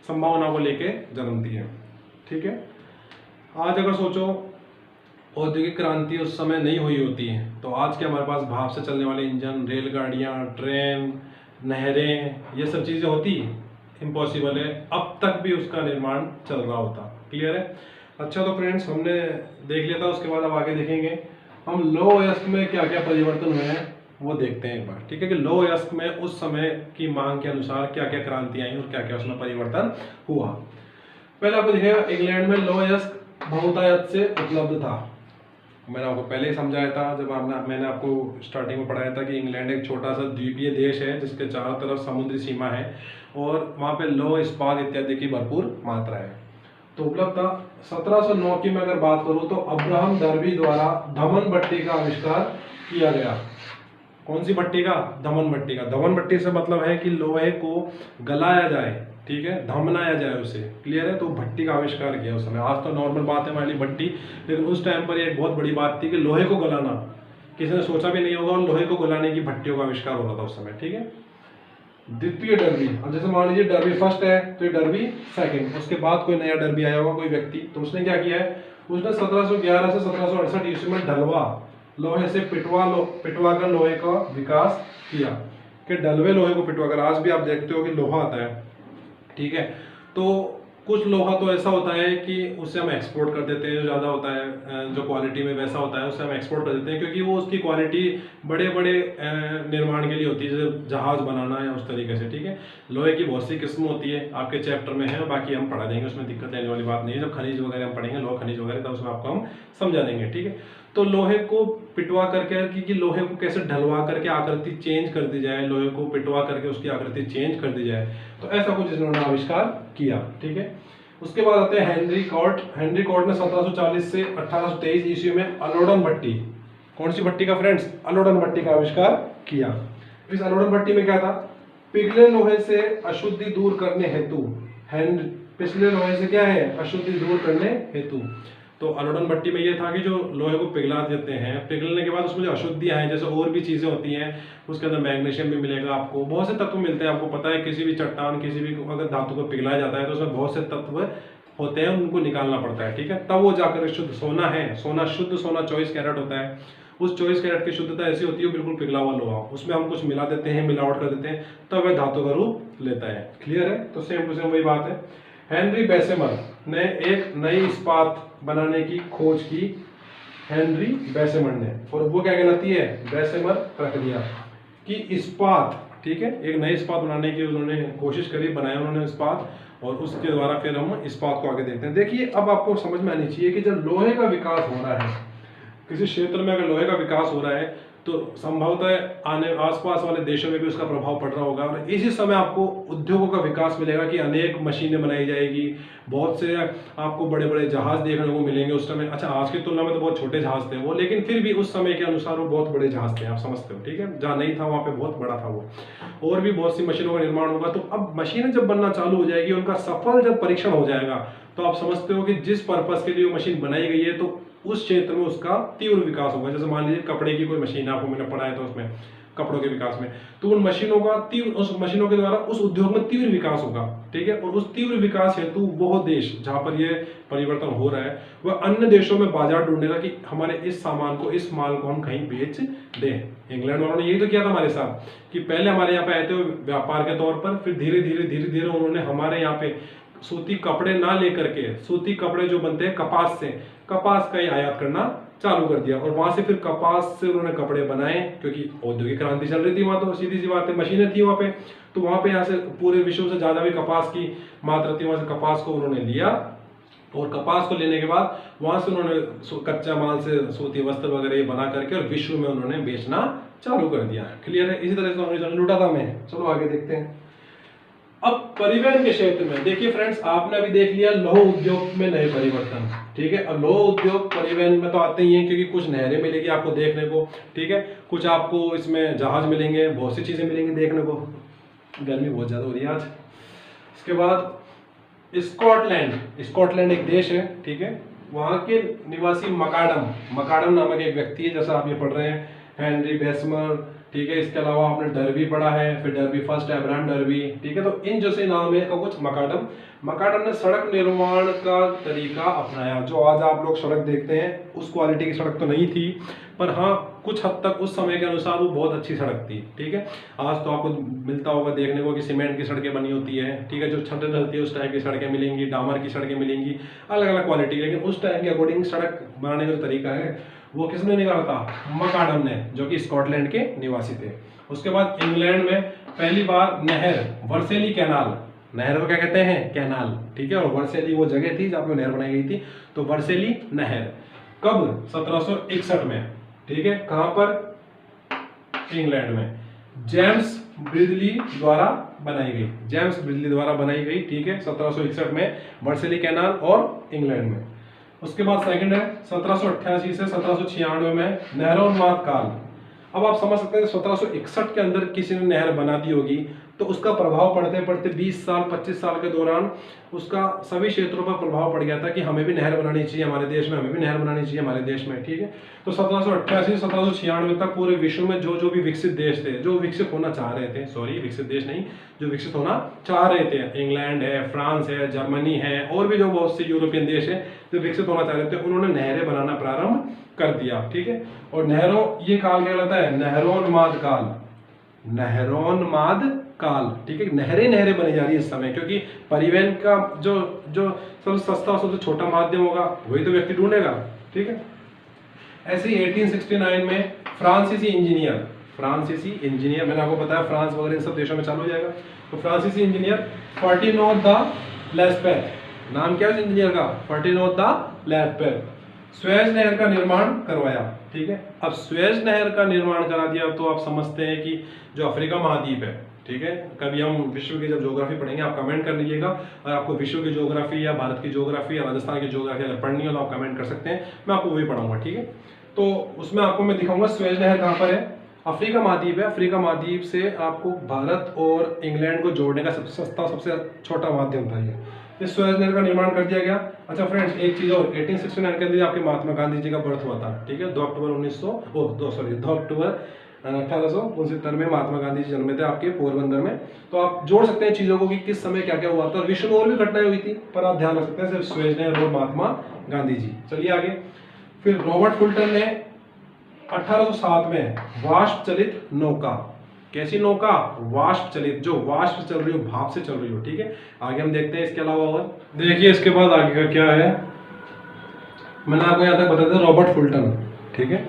संभावनाओं को लेके जन्मती है। ठीक है? आज अगर सोचो औद्योगिक क्रांति उस समय नहीं हुई होती है तो आज के हमारे पास भाप से चलने वाले इंजन, रेलगाड़ियाँ, ट्रेन, नहरें, ये सब चीज़ें होती इम्पॉसिबल है। अब तक भी उसका निर्माण चल रहा होता। क्लियर है? अच्छा तो फ्रेंड्स हमने देख लिया था, उसके बाद अब आगे देखेंगे हम लो वयस्क में क्या क्या परिवर्तन हुए हैं वो देखते हैं एक बार। ठीक है? कि लो वयस्क में उस समय की मांग के अनुसार क्या क्या क्रांतियाँ आई और क्या क्या उसमें परिवर्तन हुआ। पहले आपको दिखेगा इंग्लैंड में लो वयस्क बहुतायत से उपलब्ध था। मैंने आपको पहले ही समझाया था जब मैंने आपको स्टार्टिंग में पढ़ाया था कि इंग्लैंड एक छोटा सा द्वीपीय देश है जिसके चारों तरफ समुद्री सीमा है और वहाँ पे लौह इस्पात इत्यादि की भरपूर मात्रा है। तो उपलब्ध था। 1709 की मैं अगर बात करूँ तो अब्राहम डर्बी द्वारा धमन भट्टी का आविष्कार किया गया। कौन सी भट्टी का? धमन भट्टी का। धमन भट्टी से मतलब है कि लोहे को गलाया जाए, ठीक है, धमनाया जाए उसे, क्लियर है। तो भट्टी का आविष्कार किया उस समय। आज तो नॉर्मल बात है हमारे लिए भट्टी, लेकिन उस टाइम पर ये एक बहुत बड़ी बात थी कि लोहे को गलाना किसी ने सोचा भी नहीं होगा, और लोहे को गलाने की भट्टियों का आविष्कार हो रहा था उस समय, ठीक है। द्वितीय डर्बी, अब जैसे मान लीजिए डर्बी फर्स्ट है तो ये डर्बी सेकंड, उसके बाद कोई नया डर्बी आया होगा कोई व्यक्ति, तो उसने क्या किया है, उसने 1711 से 1768 ईस्वी में ढलवा लोहे से पिटवा कर लोहे का विकास किया, कि डलवे लोहे को पिटवा कर। आज भी आप देखते हो कि लोहा आता है, ठीक है, तो कुछ लोहा तो ऐसा होता है कि उससे हम एक्सपोर्ट कर देते हैं, जो ज़्यादा होता है जो क्वालिटी में वैसा होता है उससे हम एक्सपोर्ट कर देते हैं, क्योंकि वो उसकी क्वालिटी बड़े बड़े निर्माण के लिए होती है, जैसे जहाज़ बनाना या उस तरीके से, ठीक है। लोहे की बहुत सी किस्म होती है, आपके चैप्टर में है, बाकी हम पढ़ा देंगे, उसमें दिक्कत लेने वाली बात नहीं है। जब खनिज वगैरह हम पढ़ेंगे, लोहा खनिज वगैरह, तब उसमें आपको हम समझा देंगे, ठीक है। तो लोहे को पिटवा करके कि लोहे को कैसे ढलवा करके आकृति चेंज कर दी जाए, लोहे को पिटवा करके उसकी आकृति चेंज कर दी जाए, तो ऐसा कुछ इन्होंने आविष्कार किया, ठीक है। उसके बाद आते हैं हेनरी कॉर्ट। हेनरी कॉर्ट ने 1740 से 1823 ईस्वी में अलोडन भट्टी, कौन सी भट्टी का फ्रेंड्स, अलोडन भट्टी का आविष्कार किया। इस अलोडन भट्टी में क्या था, पिघले लोहे से अशुद्धि दूर करने हेतु, पिछले लोहे से क्या है, अशुद्धि दूर करने हेतु। तो अलोडन भट्टी में ये था कि जो लोहे को पिघला देते हैं, पिघलने के बाद उसमें जो अशुद्धियां हैं, जैसे और भी चीजें होती हैं, उसके अंदर मैग्नीशियम भी मिलेगा आपको, बहुत से तत्व मिलते हैं। आपको पता है किसी भी चट्टान, किसी भी अगर धातु को पिघलाया जाता है तो उसमें बहुत से तत्व होते हैं, उनको निकालना पड़ता है, ठीक है, तब वो जाकर शुद्ध सोना है। सोना शुद्ध सोना 24 कैरेट होता है, उस 24 कैरेट की शुद्धता ऐसी होती है बिल्कुल पिघला हुआ लोहा, उसमें हम कुछ मिला देते हैं, मिलावट कर देते हैं, तब वह धातु का रूप लेता है, क्लियर है। तो सेम टू सेम वही बात है। हेनरी बेसेमर ने एक नई इस्पात बनाने की खोज की, हेनरी बेसेमर ने, और वो क्या कहलाती है, बेसेमर प्रक्रिया की इस्पात, ठीक है। एक नई इस्पात बनाने की उन्होंने कोशिश करी, बनाया उन्होंने इस्पात, और उसके द्वारा फिर हम इस्पात को आगे देखते हैं। देखिए अब आपको समझ में आनी चाहिए कि जब लोहे का विकास हो रहा है किसी क्षेत्र में, अगर लोहे का विकास हो रहा है तो संभवतः आने आसपास वाले देशों में भी उसका प्रभाव पड़ रहा होगा, और इसी समय आपको उद्योगों का विकास मिलेगा कि अनेक मशीनें बनाई जाएगी, बहुत से आपको बड़े बड़े जहाज देखने को मिलेंगे उस समय। अच्छा, आज की तुलना में तो बहुत छोटे जहाज थे वो, लेकिन फिर भी उस समय के अनुसार वो बहुत बड़े जहाज थे, आप समझते हो, ठीक है। जहाँ नहीं था वहाँ पे बहुत बड़ा था वो, और भी बहुत सी मशीनों का निर्माण होगा। तो अब मशीनें जब बनना चालू हो जाएगी, उनका सफल जब परीक्षण हो जाएगा, तो आप समझते हो कि जिस पर्पस के लिए वो मशीन बनाई गई है, तो उस क्षेत्र में उसका तीव्र विकास होगा। जैसे मान लीजिए कपड़े की कोई मशीन आपको मैंने पढ़ा है, तो उसमें कपड़ों के विकास में, तो उन मशीनों का उस मशीनों के द्वारा उस उद्योग में तीव्र विकास होगा, ठीक है। और उस तीव्र विकास हेतु वो देश जहां पर ये परिवर्तन हो रहा है, वह अन्य देशों में बाजार ढूंढेगा कि हमारे इस सामान को, इस माल को हम कहीं बेच दें। इंग्लैंड वालों ने यही तो किया था हमारे साथ, कि पहले हमारे यहाँ पे आए थे व्यापार के तौर पर, फिर धीरे धीरे उन्होंने हमारे यहाँ पे सूती कपड़े ना लेकर के, सूती कपड़े जो बनते हैं कपास से, कपास का ही आयात करना चालू कर दिया, और वहां से फिर कपास से उन्होंने कपड़े बनाए, क्योंकि औद्योगिक क्रांति चल रही थी वहां, तो सीधी सी बात है, मशीनें थी वहां पे, तो वहां पे यहाँ से पूरे विश्व से ज्यादा भी कपास की मात्रा थी, वहां से कपास को उन्होंने लिया, और कपास को लेने के बाद वहां से उन्होंने कच्चा माल से सूती वस्त्र वगैरह ये बना करके और विश्व में उन्होंने बेचना चालू कर दिया, क्लियर है। इसी तरह से उन्होंने लूटा था मैं। चलो आगे देखते हैं। अब परिवहन के क्षेत्र में देखिए फ्रेंड्स, आपने अभी देख लिया लौह उद्योग में नए परिवर्तन, ठीक है। अब लौह उद्योग परिवहन में तो आते ही हैं, क्योंकि कुछ नहरें मिलेगी आपको देखने को, ठीक है, कुछ आपको इसमें जहाज मिलेंगे, बहुत सी चीजें मिलेंगी देखने को। गर्मी बहुत ज्यादा हो रही है आज। इसके बाद स्कॉटलैंड एक देश है, ठीक है, वहां के निवासी मकाडम नामक एक व्यक्ति है, जैसा आप ये पढ़ रहे हैं, हेनरी बेसमर, ठीक है। इसके अलावा आपने डर्बी पढ़ा है, फिर डर्बी फर्स्ट, अब्राहम डर्बी, ठीक है। तो इन जैसे नाम है का कुछ मकाडम ने सड़क निर्माण का तरीका अपनाया। जो आज आप लोग सड़क देखते हैं उस क्वालिटी की सड़क तो नहीं थी, पर हाँ कुछ हद तक उस समय के अनुसार वो बहुत अच्छी सड़क थी, ठीक है। आज तो आपको मिलता होगा देखने को कि सीमेंट की सड़कें बनी होती है, ठीक है, जो छतें डलती है उस टाइप की सड़कें मिलेंगी, डामर की सड़कें मिलेंगी, अलग अलग क्वालिटी। लेकिन उस टाइम के अकॉर्डिंग सड़क बनाने का जो तरीका है वो किसने निकाला था, मकाडम ने, जो कि स्कॉटलैंड के निवासी थे। उसके बाद इंग्लैंड में पहली बार नहर, वर्सेली कैनाल, नहर को क्या कहते हैं, कैनाल, ठीक है, और वर्सेली वो जगह थी जहाँ पे नहर बनाई गई थी, तो वर्सेली नहर कब, 1761 में, ठीक है। कहां पर, इंग्लैंड में, जेम्स ब्रिडली द्वारा बनाई गई, ठीक है, 1761 में वर्सेली कैनाल और इंग्लैंड में। उसके बाद सेकंड है 1788 से 1796 में नहरोन्माद काल। अब आप समझ सकते हैं 1761 के अंदर किसी ने नहर बना दी होगी, तो उसका प्रभाव पड़ते पड़ते 20 साल 25 साल के दौरान उसका सभी क्षेत्रों पर प्रभाव पड़ गया था कि हमें भी नहर बनानी चाहिए हमारे देश में, हमें भी नहर बनानी चाहिए हमारे देश में, ठीक है। तो 1788 से 1796 तक पूरे विश्व में जो जो भी विकसित देश थे, जो विकसित होना चाह रहे थे, सॉरी विकसित देश नहीं, जो विकसित होना चाह रहे थे, इंग्लैंड है, फ्रांस है, जर्मनी है और भी जो बहुत से यूरोपियन देश है जो विकसित होना चाह रहे थे, उन्होंने नहरें बनाना प्रारंभ कर दिया, ठीक है। और नहरों, ये काल क्या कहलाता है, नहरोन्माद काल, नहरोन्माद काल, ठीक है। नहरें नहरें बनी जा रही है इस समय, क्योंकि परिवहन का जो जो सबसे सस्ता और सबसे छोटा माध्यम होगा वही तो व्यक्ति ढूंढेगा, ठीक है। ऐसे ही 1869 में फ्रांसीसी इंजीनियर, मैंने आपको बताया फ्रांस वगैरह इन सब देशों में चालू हो जाएगा, तो फ्रांसीसी इंजीनियर फर्टिनो द लेस्पेर, नाम क्या है उस इंजीनियर का, फर्टिनो द लेस्पेर, स्वेज नहर का निर्माण करवाया, ठीक है। अब स्वेज नहर का निर्माण करा दिया तो आप समझते हैं कि जो अफ्रीका महाद्वीप है, ठीक है, कभी हम विश्व की जब ज्योग्राफी पढ़ेंगे आप कमेंट कर लीजिएगा, और आपको विश्व की ज्योग्राफी या भारत की ज्योग्राफी या राजस्थान की ज्योग्राफी अगर पढ़नी हो तो आप कमेंट कर सकते हैं, मैं आपको वही पढ़ाऊंगा, ठीक है। तो उसमें आपको मैं दिखाऊंगा स्वेज नहर कहाँ पर है, अफ्रीका महाद्वीप है। अफ्रीका महाद्वीप से आपको भारत और इंग्लैंड को जोड़ने का सबसे सस्ता सबसे छोटा माध्यम था ये। इस स्वेज नहर का निर्माण कर दिया गया। अच्छा फ्रेंड्स, एक चीज और, 1869 के अंदर आपके महात्मा गांधी जी का बर्थ हुआ था, ठीक है। 2 अक्टूबर 1869 में महात्मा गांधी जी जन्मे थे आपके पोरबंदर में। तो आप जोड़ सकते हैं चीजों को कि किस समय क्या क्या हुआ था, और विश्व में और भी घटनाएं हुई थी, पर आप ध्यान रख सकते हैं सिर्फ स्वेज नहर और महात्मा गांधी जी। चलिए आगे, फिर रॉबर्ट फुल्टन ने 1807 में वाष्प चलित नौका, कैसी नौका, वाष्प चलित, जो वाष्प चल रही हो, भाप से चल रही हो, ठीक है। आगे हम देखते हैं इसके अलावा और देखिए इसके बाद आगे का क्या है, मैंने आपको यहाँ तक बता दिया रॉबर्ट फुल्टन, ठीक है।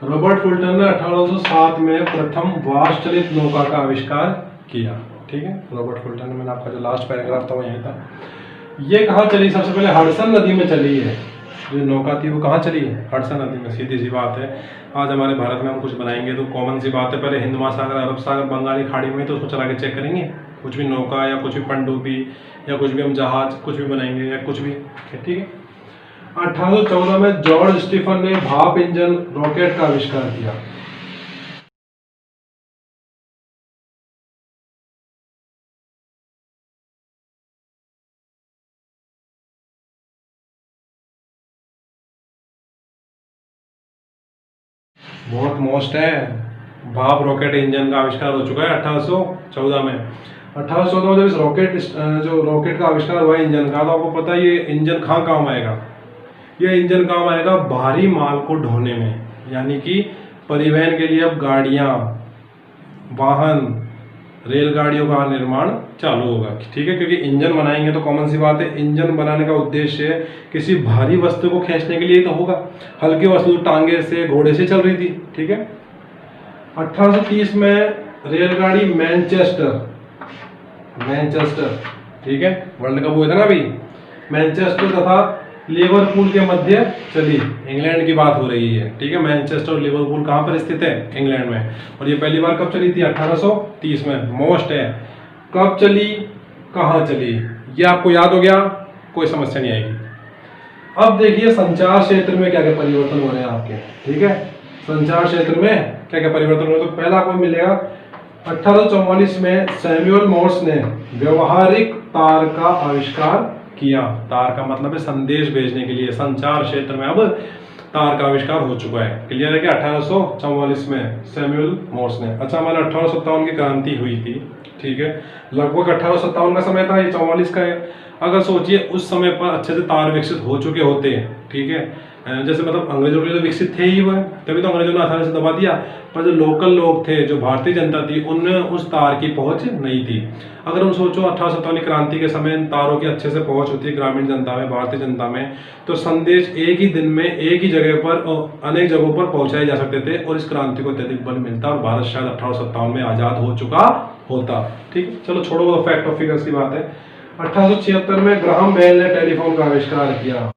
रॉबर्ट फुल्टन ने 1807 में प्रथम वाष्प चलित नौका का आविष्कार किया, ठीक है। रॉबर्ट फुल्टन ने, मैंने आपका जो लास्ट पैराग्राफ था वो यही था। ये कहाँ चली, सबसे पहले हडसन नदी में चली है, जो नौका थी वो कहाँ चली है, हडसन नदी में। सीधी सी बात है, आज हमारे भारत में हम कुछ बनाएंगे तो कॉमन सी बात है, पहले हिंद महासागर, अरब सागर, बंगाली खाड़ी में, तो उसको चला के चेक करेंगे, कुछ भी नौका या कुछ भी पनडुब्बी या कुछ भी हम जहाज कुछ भी बनाएंगे या कुछ भी, ठीक है। 1814 में जॉर्ज स्टीफन ने भाप इंजन रॉकेट का आविष्कार किया। बहुत मोस्ट है, भाप रॉकेट इंजन का आविष्कार हो चुका है 1814 में। 1814 में जब इस जो रॉकेट का आविष्कार हुआ इंजन का, तो आपको पता है ये इंजन कहाँ काम आएगा, ये इंजन काम आएगा भारी माल को ढोने में, यानी कि परिवहन के लिए अब गाड़ियाँ, वाहन, रेलगाड़ियों का निर्माण चालू होगा, ठीक है। क्योंकि इंजन बनाएंगे तो कॉमन सी बात है, इंजन बनाने का उद्देश्य किसी भारी वस्तु को खींचने के लिए तो होगा, हल्की वस्तु टांगे से, घोड़े से चल रही थी, ठीक है। 1830 में रेलगाड़ी मैनचेस्टर, ठीक है, वर्ल्ड कप हुआ था ना अभी, मैनचेस्टर तथा लिवरपूल के मध्य चली, इंग्लैंड की बात हो रही है, ठीक है। मैनचेस्टर और लिवरपूल कहाँ पर स्थित है, इंग्लैंड में, और ये पहली बार कब चली थी, 1830 में। मोस्ट है, कब चली, कहाँ चली, ये आपको याद हो गया, कोई समस्या नहीं आएगी। अब देखिए संचार क्षेत्र में क्या क्या परिवर्तन हो रहे हैं आपके, ठीक है। संचार क्षेत्र में क्या क्या परिवर्तन हो रहे हैं, तो पहला आपको मिलेगा 1844 में सैमुअल मोर्स ने व्यवहारिक तार का आविष्कार किया। तार का मतलब है संदेश भेजने के लिए, संचार क्षेत्र में अब तार का आविष्कार हो चुका है, क्लियर है क्या। 1844 में सैमुअल मोर्स ने। अच्छा, हमारे 1857 की क्रांति हुई थी, ठीक है, लगभग 1857 का समय था, ये 44 का है। अगर सोचिए उस समय पर अच्छे से तार विकसित हो चुके होते हैं, ठीक है, जैसे मतलब अंग्रेजों के लिए तो विकसित थे ही वह, तभी तो अंग्रेजों ने आसानी से दबा दिया, पर जो लोकल लोग थे, जो भारतीय जनता थी, उनमें उस तार की पहुंच नहीं थी। अगर हम सोचो 1857 क्रांति के समय तारों की अच्छे से पहुंच होती है ग्रामीण जनता में, भारतीय जनता में, तो संदेश एक ही दिन में एक ही जगह पर अनेक जगहों पर पहुंचाए जा सकते थे, और इस क्रांति को अत्यधिक बल मिलता और भारत शायद 1857 में आजाद हो चुका होता, ठीक है। चलो छोड़ो, वो फैक्ट ऑफ फिगर्स की बात है। 1876 में ग्राहम बेल ने टेलीफोन का आविष्कार किया।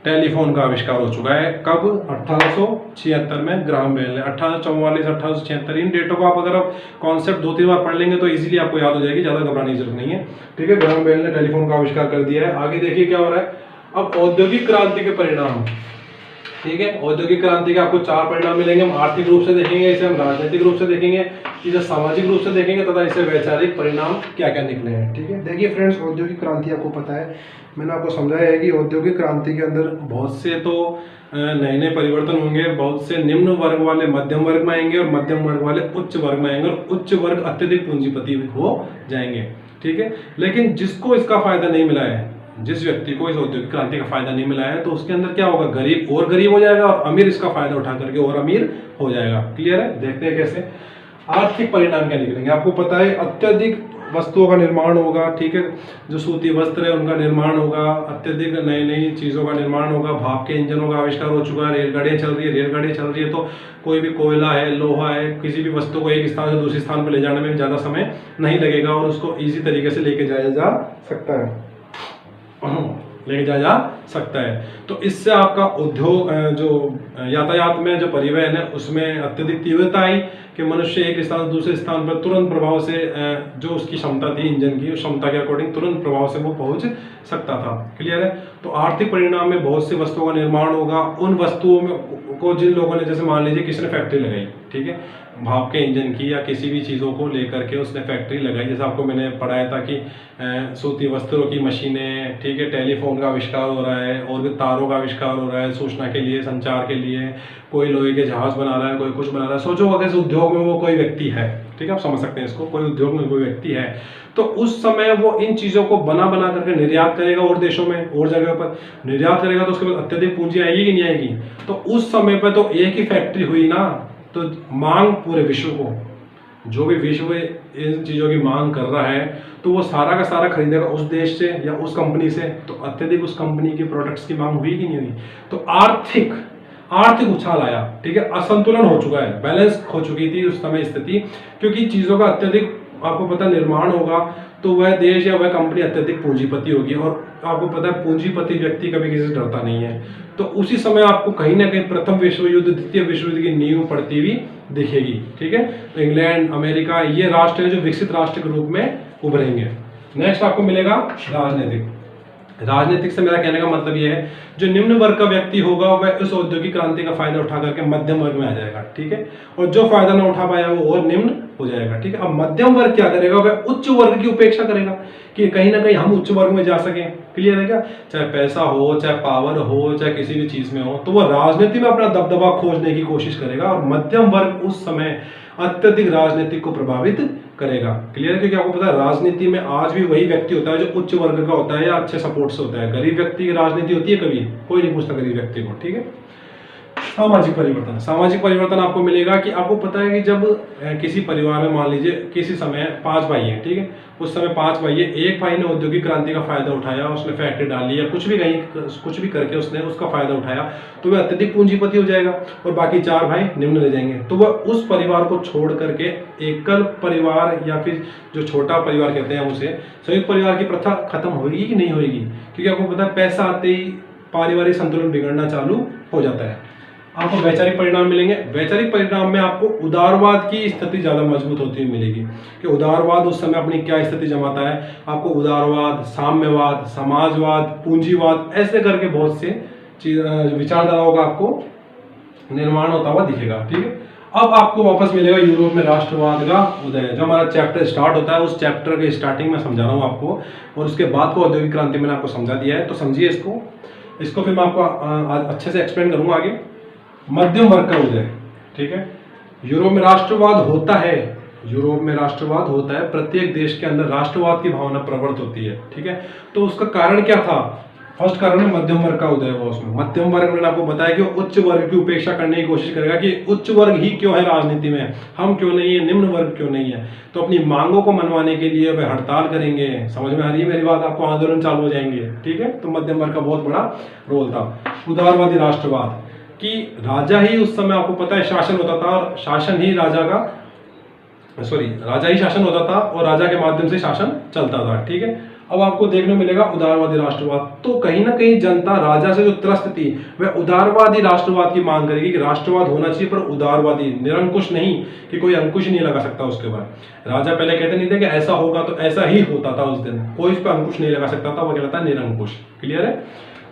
टेलीफोन का आविष्कार हो चुका है कब, 1876 में ग्राहम बेल ने। 1844, 1876, इन डेटों को आप अगर आप कॉन्सेप्ट 2-3 बार पढ़ लेंगे तो इजीली आपको याद हो जाएगी, ज्यादा घबराने की जरूरत नहीं है, ठीक है। ग्राहम बेल ने टेलीफोन का आविष्कार कर दिया है। आगे देखिए क्या हो रहा है, अब औद्योगिक क्रांति के परिणाम, ठीक है। औद्योगिक क्रांति के आपको 4 परिणाम मिलेंगे। हम आर्थिक रूप से देखेंगे, इसे हम राजनीतिक रूप से देखेंगे, इसे सामाजिक रूप से देखेंगे तथा इसे वैचारिक परिणाम क्या क्या निकले हैं। ठीक है, देखिए फ्रेंड्स, औद्योगिक क्रांति आपको पता है, मैंने आपको समझाया है कि औद्योगिक क्रांति के अंदर बहुत से तो नए नए परिवर्तन होंगे, बहुत से निम्न वर्ग वाले मध्यम वर्ग में आएंगे और मध्यम वर्ग वाले उच्च वर्ग में आएंगे और उच्च वर्ग अत्यधिक पूंजीपति हो जाएंगे। ठीक है, लेकिन जिसको इसका फायदा नहीं मिला है, जिस व्यक्ति को इस औद्योगिक क्रांति का फायदा नहीं मिला है, तो उसके अंदर क्या होगा, गरीब और गरीब हो जाएगा और अमीर इसका फायदा उठा करके और अमीर हो जाएगा। क्लियर है, देखते हैं कैसे। आर्थिक परिणाम क्या निकलेंगे, आपको पता है अत्यधिक वस्तुओं का निर्माण होगा। ठीक है, जो सूती वस्त्र है उनका निर्माण होगा, अत्यधिक नई नई चीज़ों का निर्माण होगा, भाप के इंजनों का आविष्कार हो चुका है, रेलगाड़ियाँ चल रही है तो कोई भी कोयला है, लोहा है, किसी भी वस्तु को एक स्थान से दूसरे स्थान पर ले जाने में ज़्यादा समय नहीं लगेगा और उसको ईजी तरीके से लेके जाया जा सकता है, लेके जाया जा सकता है। तो इससे आपका उद्योग, जो यातायात में जो परिवहन है उसमें अत्यधिक तीव्रता आई कि मनुष्य एक स्थान से दूसरे स्थान पर तुरंत प्रभाव से, जो उसकी क्षमता थी इंजन की, उस क्षमता के अकॉर्डिंग तुरंत प्रभाव से वो पहुंच सकता था। क्लियर है, तो आर्थिक परिणाम में बहुत सी वस्तुओं का निर्माण होगा। उन वस्तुओं में को जिन लोगों ने, जैसे मान लीजिए किसी ने फैक्ट्री लगाई, ठीक है, भाप के इंजन की या किसी भी चीज़ों को लेकर के उसने फैक्ट्री लगाई, जैसे आपको मैंने पढ़ाया था कि सूती वस्त्रों की मशीनें, ठीक है, टेलीफोन का आविष्कार हो रहा है और भी तारों का आविष्कार हो रहा है सूचना के लिए, संचार के लिए, कोई लोहे के जहाज बना रहा है, कोई कुछ बना रहा है। सोचो अगर इस उद्योग में वो कोई व्यक्ति है, ठीक है, आप समझ सकते हैं इसको, कोई उद्योग में कोई व्यक्ति है तो उस समय वो इन चीज़ों को बना करके निर्यात करेगा और देशों में और जगह पर निर्यात करेगा, तो उसके बाद अत्यधिक पूंजी आएगी कि नहीं आएगी। तो उस समय पर तो एक ही फैक्ट्री हुई ना, तो मांग पूरे विश्व को, जो भी विश्व इन चीज़ों की मांग कर रहा है तो वो सारा का सारा खरीदेगा उस देश से या उस कंपनी से, तो अत्यधिक उस कंपनी की प्रोडक्ट्स की मांग हुई कि नहीं हुई। तो आर्थिक उछाल आया, ठीक है, असंतुलन हो चुका है, बैलेंस हो चुकी थी उस समय स्थिति, क्योंकि चीज़ों का अत्यधिक आपको पता निर्माण होगा तो वह देश या वह कंपनी अत्यधिक पूंजीपति होगी, और आपको पता है पूंजीपति व्यक्ति कभी किसी से डरता नहीं है। तो उसी समय आपको कहीं ना कहीं प्रथम विश्व युद्ध, द्वितीय विश्व युद्ध की नींव पड़ती हुई दिखेगी। ठीक है, तो इंग्लैंड, अमेरिका, ये राष्ट्र है जो विकसित राष्ट्र के रूप में उभरेंगे। नेक्स्ट आपको मिलेगा राजनीतिक से मेरा कहने का मतलब यह है, जो निम्न वर्ग का व्यक्ति होगा वह उस औद्योगिक क्रांति का फायदा उठा करके मध्यम वर्ग में आ जाएगा। ठीक है, और जो फायदा ना उठा पाया वो और निम्न हो जाएगा। ठीक है, अब मध्यम वर्ग क्या करेगा, वह उच्च वर्ग की उपेक्षा करेगा कि कहीं ना कहीं हम उच्च वर्ग में जा सकें। क्लियर है क्या, चाहे पैसा हो, चाहे पावर हो, चाहे किसी भी चीज में हो, तो वह राजनीति में अपना दबदबा खोजने की कोशिश करेगा, और मध्यम वर्ग उस समय अत्यधिक राजनीति को प्रभावित करेगा। क्लियर है, क्योंकि आपको पता है राजनीति में आज भी वही व्यक्ति होता है जो उच्च वर्ग का होता है या अच्छे सपोर्ट से होता है। गरीब व्यक्ति की राजनीति होती है कभी, कोई नहीं पूछता गरीब व्यक्ति को। ठीक है, सामाजिक परिवर्तन आपको मिलेगा कि आपको पता है कि जब किसी परिवार में मान लीजिए किसी समय 5 भाई हैं, ठीक है, उस समय 5 भाई है, एक भाई ने औद्योगिक क्रांति का फायदा उठाया, उसने फैक्ट्री डाली या कुछ भी करके उसने उसका फायदा उठाया, तो वह अत्यधिक पूंजीपति हो जाएगा और बाकी 4 भाई निम्न रह जाएंगे। तो वह उस परिवार को छोड़ करके एकल परिवार या फिर जो छोटा परिवार कहते हैं उसे, संयुक्त परिवार की प्रथा खत्म होगी कि नहीं होगी, क्योंकि आपको पता है पैसा आते ही पारिवारिक संतुलन बिगड़ना चालू हो जाता है। आपको वैचारिक परिणाम मिलेंगे। वैचारिक परिणाम में आपको उदारवाद की स्थिति ज्यादा मजबूत होती हुई मिलेगी कि उदारवाद उस समय अपनी क्या स्थिति जमाता है। आपको उदारवाद, साम्यवाद, समाजवाद, पूंजीवाद, ऐसे करके बहुत से विचारधाराओं का आपको निर्माण होता हुआ दिखेगा। ठीक है, अब आपको वापस मिलेगा यूरोप में राष्ट्रवाद का उदय। जो हमारा चैप्टर स्टार्ट होता है उस चैप्टर के स्टार्टिंग में समझा रहा हूँ आपको, और उसके बाद को औद्योगिक क्रांति मैंने आपको समझा दिया है, तो समझिए इसको फिर मैं आपको अच्छे से एक्सप्लेन करूंगा आगे। मध्यम वर्ग का उदय। ठीक है, यूरोप में राष्ट्रवाद होता है, प्रत्येक देश के अंदर राष्ट्रवाद की भावना प्रवृत्त होती है। ठीक है, तो उसका कारण क्या था, फर्स्ट कारण है मध्यम वर्ग का उदय हुआ। उसमें मध्यम वर्ग मैंने आपको बताया कि उच्च वर्ग की उपेक्षा करने की कोशिश करेगा कि उच्च वर्ग ही क्यों है राजनीति में, हम क्यों नहीं है, निम्न वर्ग क्यों नहीं है। तो अपनी मांगों को मनवाने के लिए वह हड़ताल करेंगे। समझ में आ रही है मेरी बात, आपको आंदोलन चालू हो जाएंगे। ठीक है, तो मध्यम वर्ग का बहुत बड़ा रोल था। उदारवादी राष्ट्रवाद कि राजा ही उस समय आपको पता है शासन होता था, और राजा ही शासन होता था और राजा के माध्यम से शासन चलता था। ठीक है, अब आपको देखने मिलेगा उदारवादी राष्ट्रवाद। तो कहीं ना कहीं जनता राजा से जो त्रस्त थी वह उदारवादी राष्ट्रवाद की मांग करेगी कि राष्ट्रवाद होना चाहिए पर उदारवादी, निरंकुश नहीं, कि कोई अंकुश नहीं लगा सकता उसके ऊपर। राजा पहले कहते नहीं थे कि ऐसा होगा तो ऐसा ही होता था, उस दिन कोई उस पर अंकुश नहीं लगा सकता था, वो कहता था निरंकुश। क्लियर है,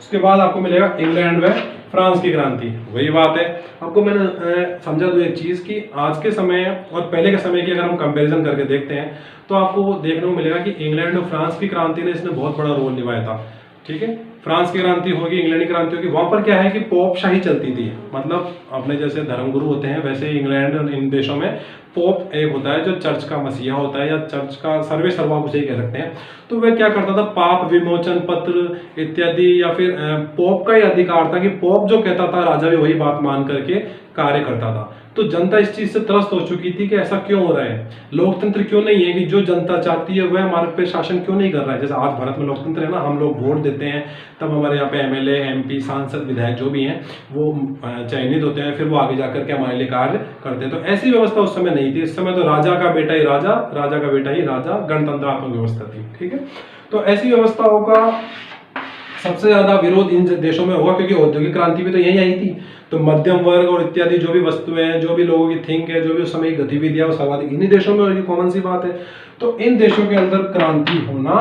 उसके बाद आपको मिलेगा इंग्लैंड व फ्रांस की क्रांति। वही बात है, आपको मैंने समझा दूँ एक चीज़ कि आज के समय और पहले के समय की अगर हम कंपैरिजन करके देखते हैं तो आपको देखने को मिलेगा कि इंग्लैंड और फ्रांस की क्रांति ने इसने बहुत बड़ा रोल निभाया था। ठीक है, फ्रांस की क्रांति होगी, इंग्लैंड की क्रांति होगी, वहां पर क्या है कि पोप शाही चलती थी। मतलब अपने जैसे धर्मगुरु होते हैं वैसे ही इंग्लैंड और इन देशों में पोप एक होता है जो चर्च का मसीहा होता है या चर्च का सर्वे सर्वा उसे ही कह सकते हैं। तो वह क्या करता था, पाप विमोचन पत्र इत्यादि या फिर पोप का ही अधिकार था कि पोप जो कहता था राजा भी वही बात मान करके कार्य करता था। तो जनता इस चीज से त्रस्त हो चुकी थी कि ऐसा क्यों हो रहा है, लोकतंत्र क्यों नहीं है कि जो जनता चाहती है वह हमारे पे शासन क्यों नहीं कर रहा है। जैसे आज भारत में लोकतंत्र है ना, हम लोग वोट देते हैं तब हमारे यहाँ पे एमएलए एमपी सांसद विधायक जो भी हैं वो चयनित होते हैं, फिर वो आगे जाकर के हमारे लिए कार्य करते हैं। तो ऐसी व्यवस्था उस समय नहीं थी। इस समय तो राजा का बेटा ही राजा, राजा का बेटा ही राजा, गणतंत्रात्मक व्यवस्था थी। ठीक है, तो ऐसी व्यवस्थाओं का सबसे ज्यादा विरोध इन देशों में हुआ क्योंकि औद्योगिक क्रांति भी तो यही आई थी। तो मध्यम वर्ग और इत्यादि जो भी वस्तुएं हैं, जो भी लोगों की थिंक है, जो भी उस समय की गतिविधियां वो सर्वाधिक इन्हीं देशों में होगी, कॉमन सी बात है। तो इन देशों के अंदर क्रांति होना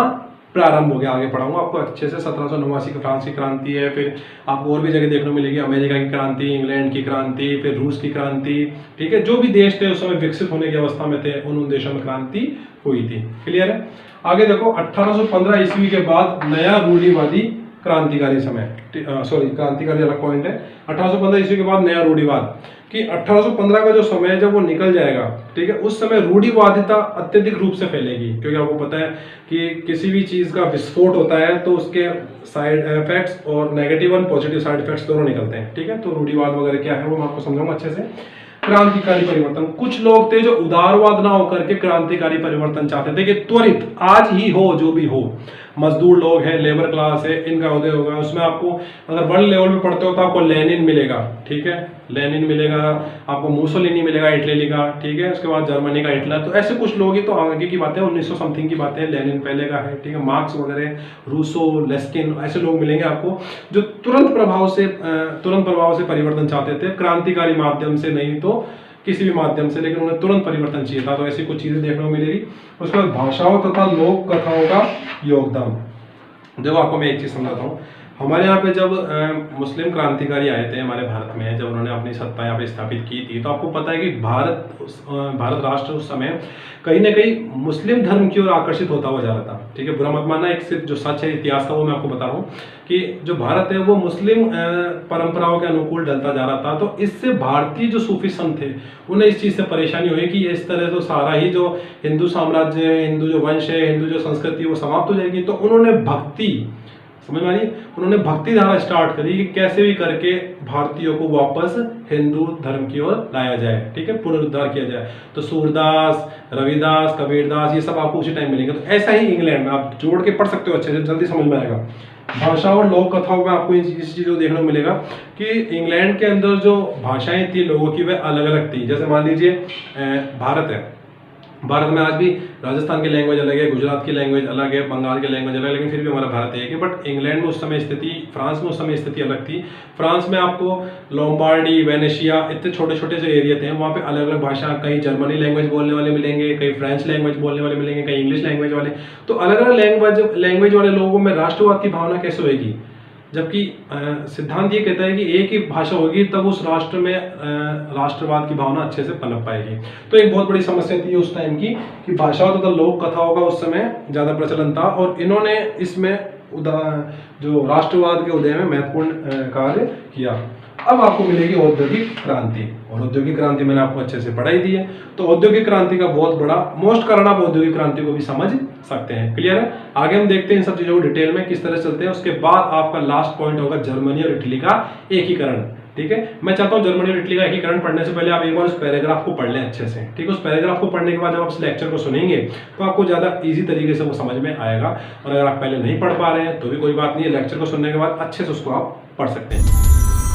प्रारंभ हो गया। आगे पढ़ाऊंगा आपको अच्छे से। 1789 की फ्रांस की क्रांति है, फिर आपको और भी जगह देखने को मिलेगी, अमेरिका की क्रांति, इंग्लैंड की क्रांति, फिर रूस की क्रांति। ठीक है, जो भी देश थे उस समय विकसित होने की अवस्था में थे उन देशों में क्रांति हुई थी। क्लियर है। आगे देखो 1815 ईस्वी के बाद नया रूढ़िवादी क्रांतिकारी समय, क्रांतिकारी अलग पॉइंट है। 1815 ईस्वी के बाद नया रूढ़िवाद कि 1815 का जो समय है जब वो निकल जाएगा, ठीक है, उस समय रूढ़िवादिता अत्यधिक रूप से फैलेगी। क्योंकि आपको पता है कि किसी भी चीज का विस्फोट होता है तो उसके साइड इफेक्ट्स और नेगेटिव और पॉजिटिव साइड इफेक्ट्स दोनों निकलते हैं। ठीक है, तो रूढ़िवाद वगैरह क्या है वो मैं आपको समझाऊंगा अच्छे से। क्रांतिकारी परिवर्तन, कुछ लोग थे जो उदारवाद ना होकर के क्रांतिकारी परिवर्तन चाहते थे कि त्वरित आज ही हो जो भी हो। मजदूर लोग हैं, लेबर क्लास है, इनका उदय होगा। उसमें आपको अगर वर्ल्ड लेवल पे पढ़ते हो तो आपको लेनिन मिलेगा। ठीक है, लेनिन मिलेगा, आपको मुसोलिनी मिलेगा इटली का। ठीक है, उसके बाद जर्मनी का हिटलर। तो ऐसे कुछ लोग ही तो आगे की बातें 1900 समथिंग की बातें, लेनिन पहले का है। ठीक है, मार्क्स वगैरह, रूसो, लेस्किन, ऐसे लोग मिलेंगे आपको जो तुरंत प्रभाव से परिवर्तन चाहते थे, क्रांतिकारी माध्यम से नहीं तो किसी भी माध्यम से, लेकिन उन्हें तुरंत परिवर्तन चाहिए था। तो ऐसी कुछ चीजें देखने को मिलेगी। उसके बाद भाषाओं तथा लोक कथाओं का योगदान। देखो आपको मैं एक चीज समझाता हूँ। हमारे यहाँ पे जब मुस्लिम क्रांतिकारी आए थे हमारे भारत में, जब उन्होंने अपनी सत्ता यहाँ पे स्थापित की थी, तो आपको पता है कि भारत राष्ट्र उस समय कहीं ना कहीं मुस्लिम धर्म की ओर आकर्षित होता हुआ जा रहा था। ठीक है, बुरा मत मानना, एक सिर्फ जो सच है इतिहास का वो मैं आपको बता रहा हूँ कि जो भारत है वो मुस्लिम परंपराओं के अनुकूल ढलता जा रहा था। तो इससे भारतीय जो सूफी संत थे उन्हें इस चीज से परेशानी हुई कि इस तरह तो सारा ही जो हिंदू साम्राज्य है, हिंदू जो वंश है, हिंदू जो संस्कृति है वो समाप्त हो जाएगी। तो उन्होंने भक्ति, समझ में आ रही, उन्होंने भक्ति धारा स्टार्ट करी कि कैसे भी करके भारतीयों को वापस हिंदू धर्म की ओर लाया जाए। ठीक है, पुनरुद्धार किया जाए। तो सूरदास, रविदास, कबीरदास, ये सब आपको उसी टाइम मिलेंगे। तो ऐसा ही इंग्लैंड में आप जोड़ के पढ़ सकते हो, अच्छे से जल्दी समझ में आएगा। भाषा और लोक कथाओं में आपको इस चीज को देखने को मिलेगा कि इंग्लैंड के अंदर जो भाषाएं थी लोगों की वह अलग अलग थी। जैसे मान लीजिए भारत है, भारत में आज भी राजस्थान की लैंग्वेज अलग है, गुजरात की लैंग्वेज अलग है, बंगाल की लैंग्वेज अलग है, लेकिन फिर भी हमारा भारत एक है। बट इंग्लैंड में उस समय स्थिति, फ्रांस में उस समय स्थिति अलग थी। फ्रांस में आपको लोम्बार्डी, वेनेशिया, इतने छोटे छोटे जो एरिया थे वहाँ पे अलग अलग भाषा, कहीं जर्मनी लैंग्वेज बोलने वाले मिलेंगे, कहीं फ्रेंच लैंग्वेज बोलने वाले मिलेंगे, कहीं इंग्लिश लैंग्वेज वाले। तो अलग अलग लैंग्वेज वाले लोगों में राष्ट्रवाद की भावना कैसे होगी, जबकि सिद्धांत ये कहता है कि एक ही भाषा होगी तब उस राष्ट्र में राष्ट्रवाद की भावना अच्छे से पनप पाएगी। तो एक बहुत बड़ी समस्या थी उस टाइम की कि भाषाओं तथा लोक कथाओं का उस समय ज्यादा प्रचलन था और इन्होंने इसमें जो राष्ट्रवाद के उदय में महत्वपूर्ण कार्य किया। अब आपको मिलेगी औद्योगिक क्रांति, और औद्योगिक क्रांति मैंने आपको अच्छे से पढ़ाई दी है। तो औद्योगिक क्रांति का बहुत बड़ा मोस्ट कारण आप औद्योगिक क्रांति को भी समझ सकते हैं। क्लियर है। आगे हम देखते हैं इन सब चीजों को डिटेल में किस तरह चलते हैं। उसके बाद आपका लास्ट पॉइंट होगा जर्मनी और इटली का एकीकरण। ठीक है, मैं चाहता हूं जर्मनी और इटली का एकीकरण पढ़ने से पहले आप एक बार उस पैराग्राफ को पढ़ लें अच्छे से। ठीक है, उस पैराग्राफ को पढ़ने के बाद जब आप इस लेक्चर को सुनेंगे तो आपको ज्यादा इजी तरीके से वो समझ में आएगा। और अगर आप पहले नहीं पढ़ पा रहे हैं तो भी कोई बात नहीं है, लेक्चर को सुनने के बाद अच्छे से उसको आप पढ़ सकते हैं।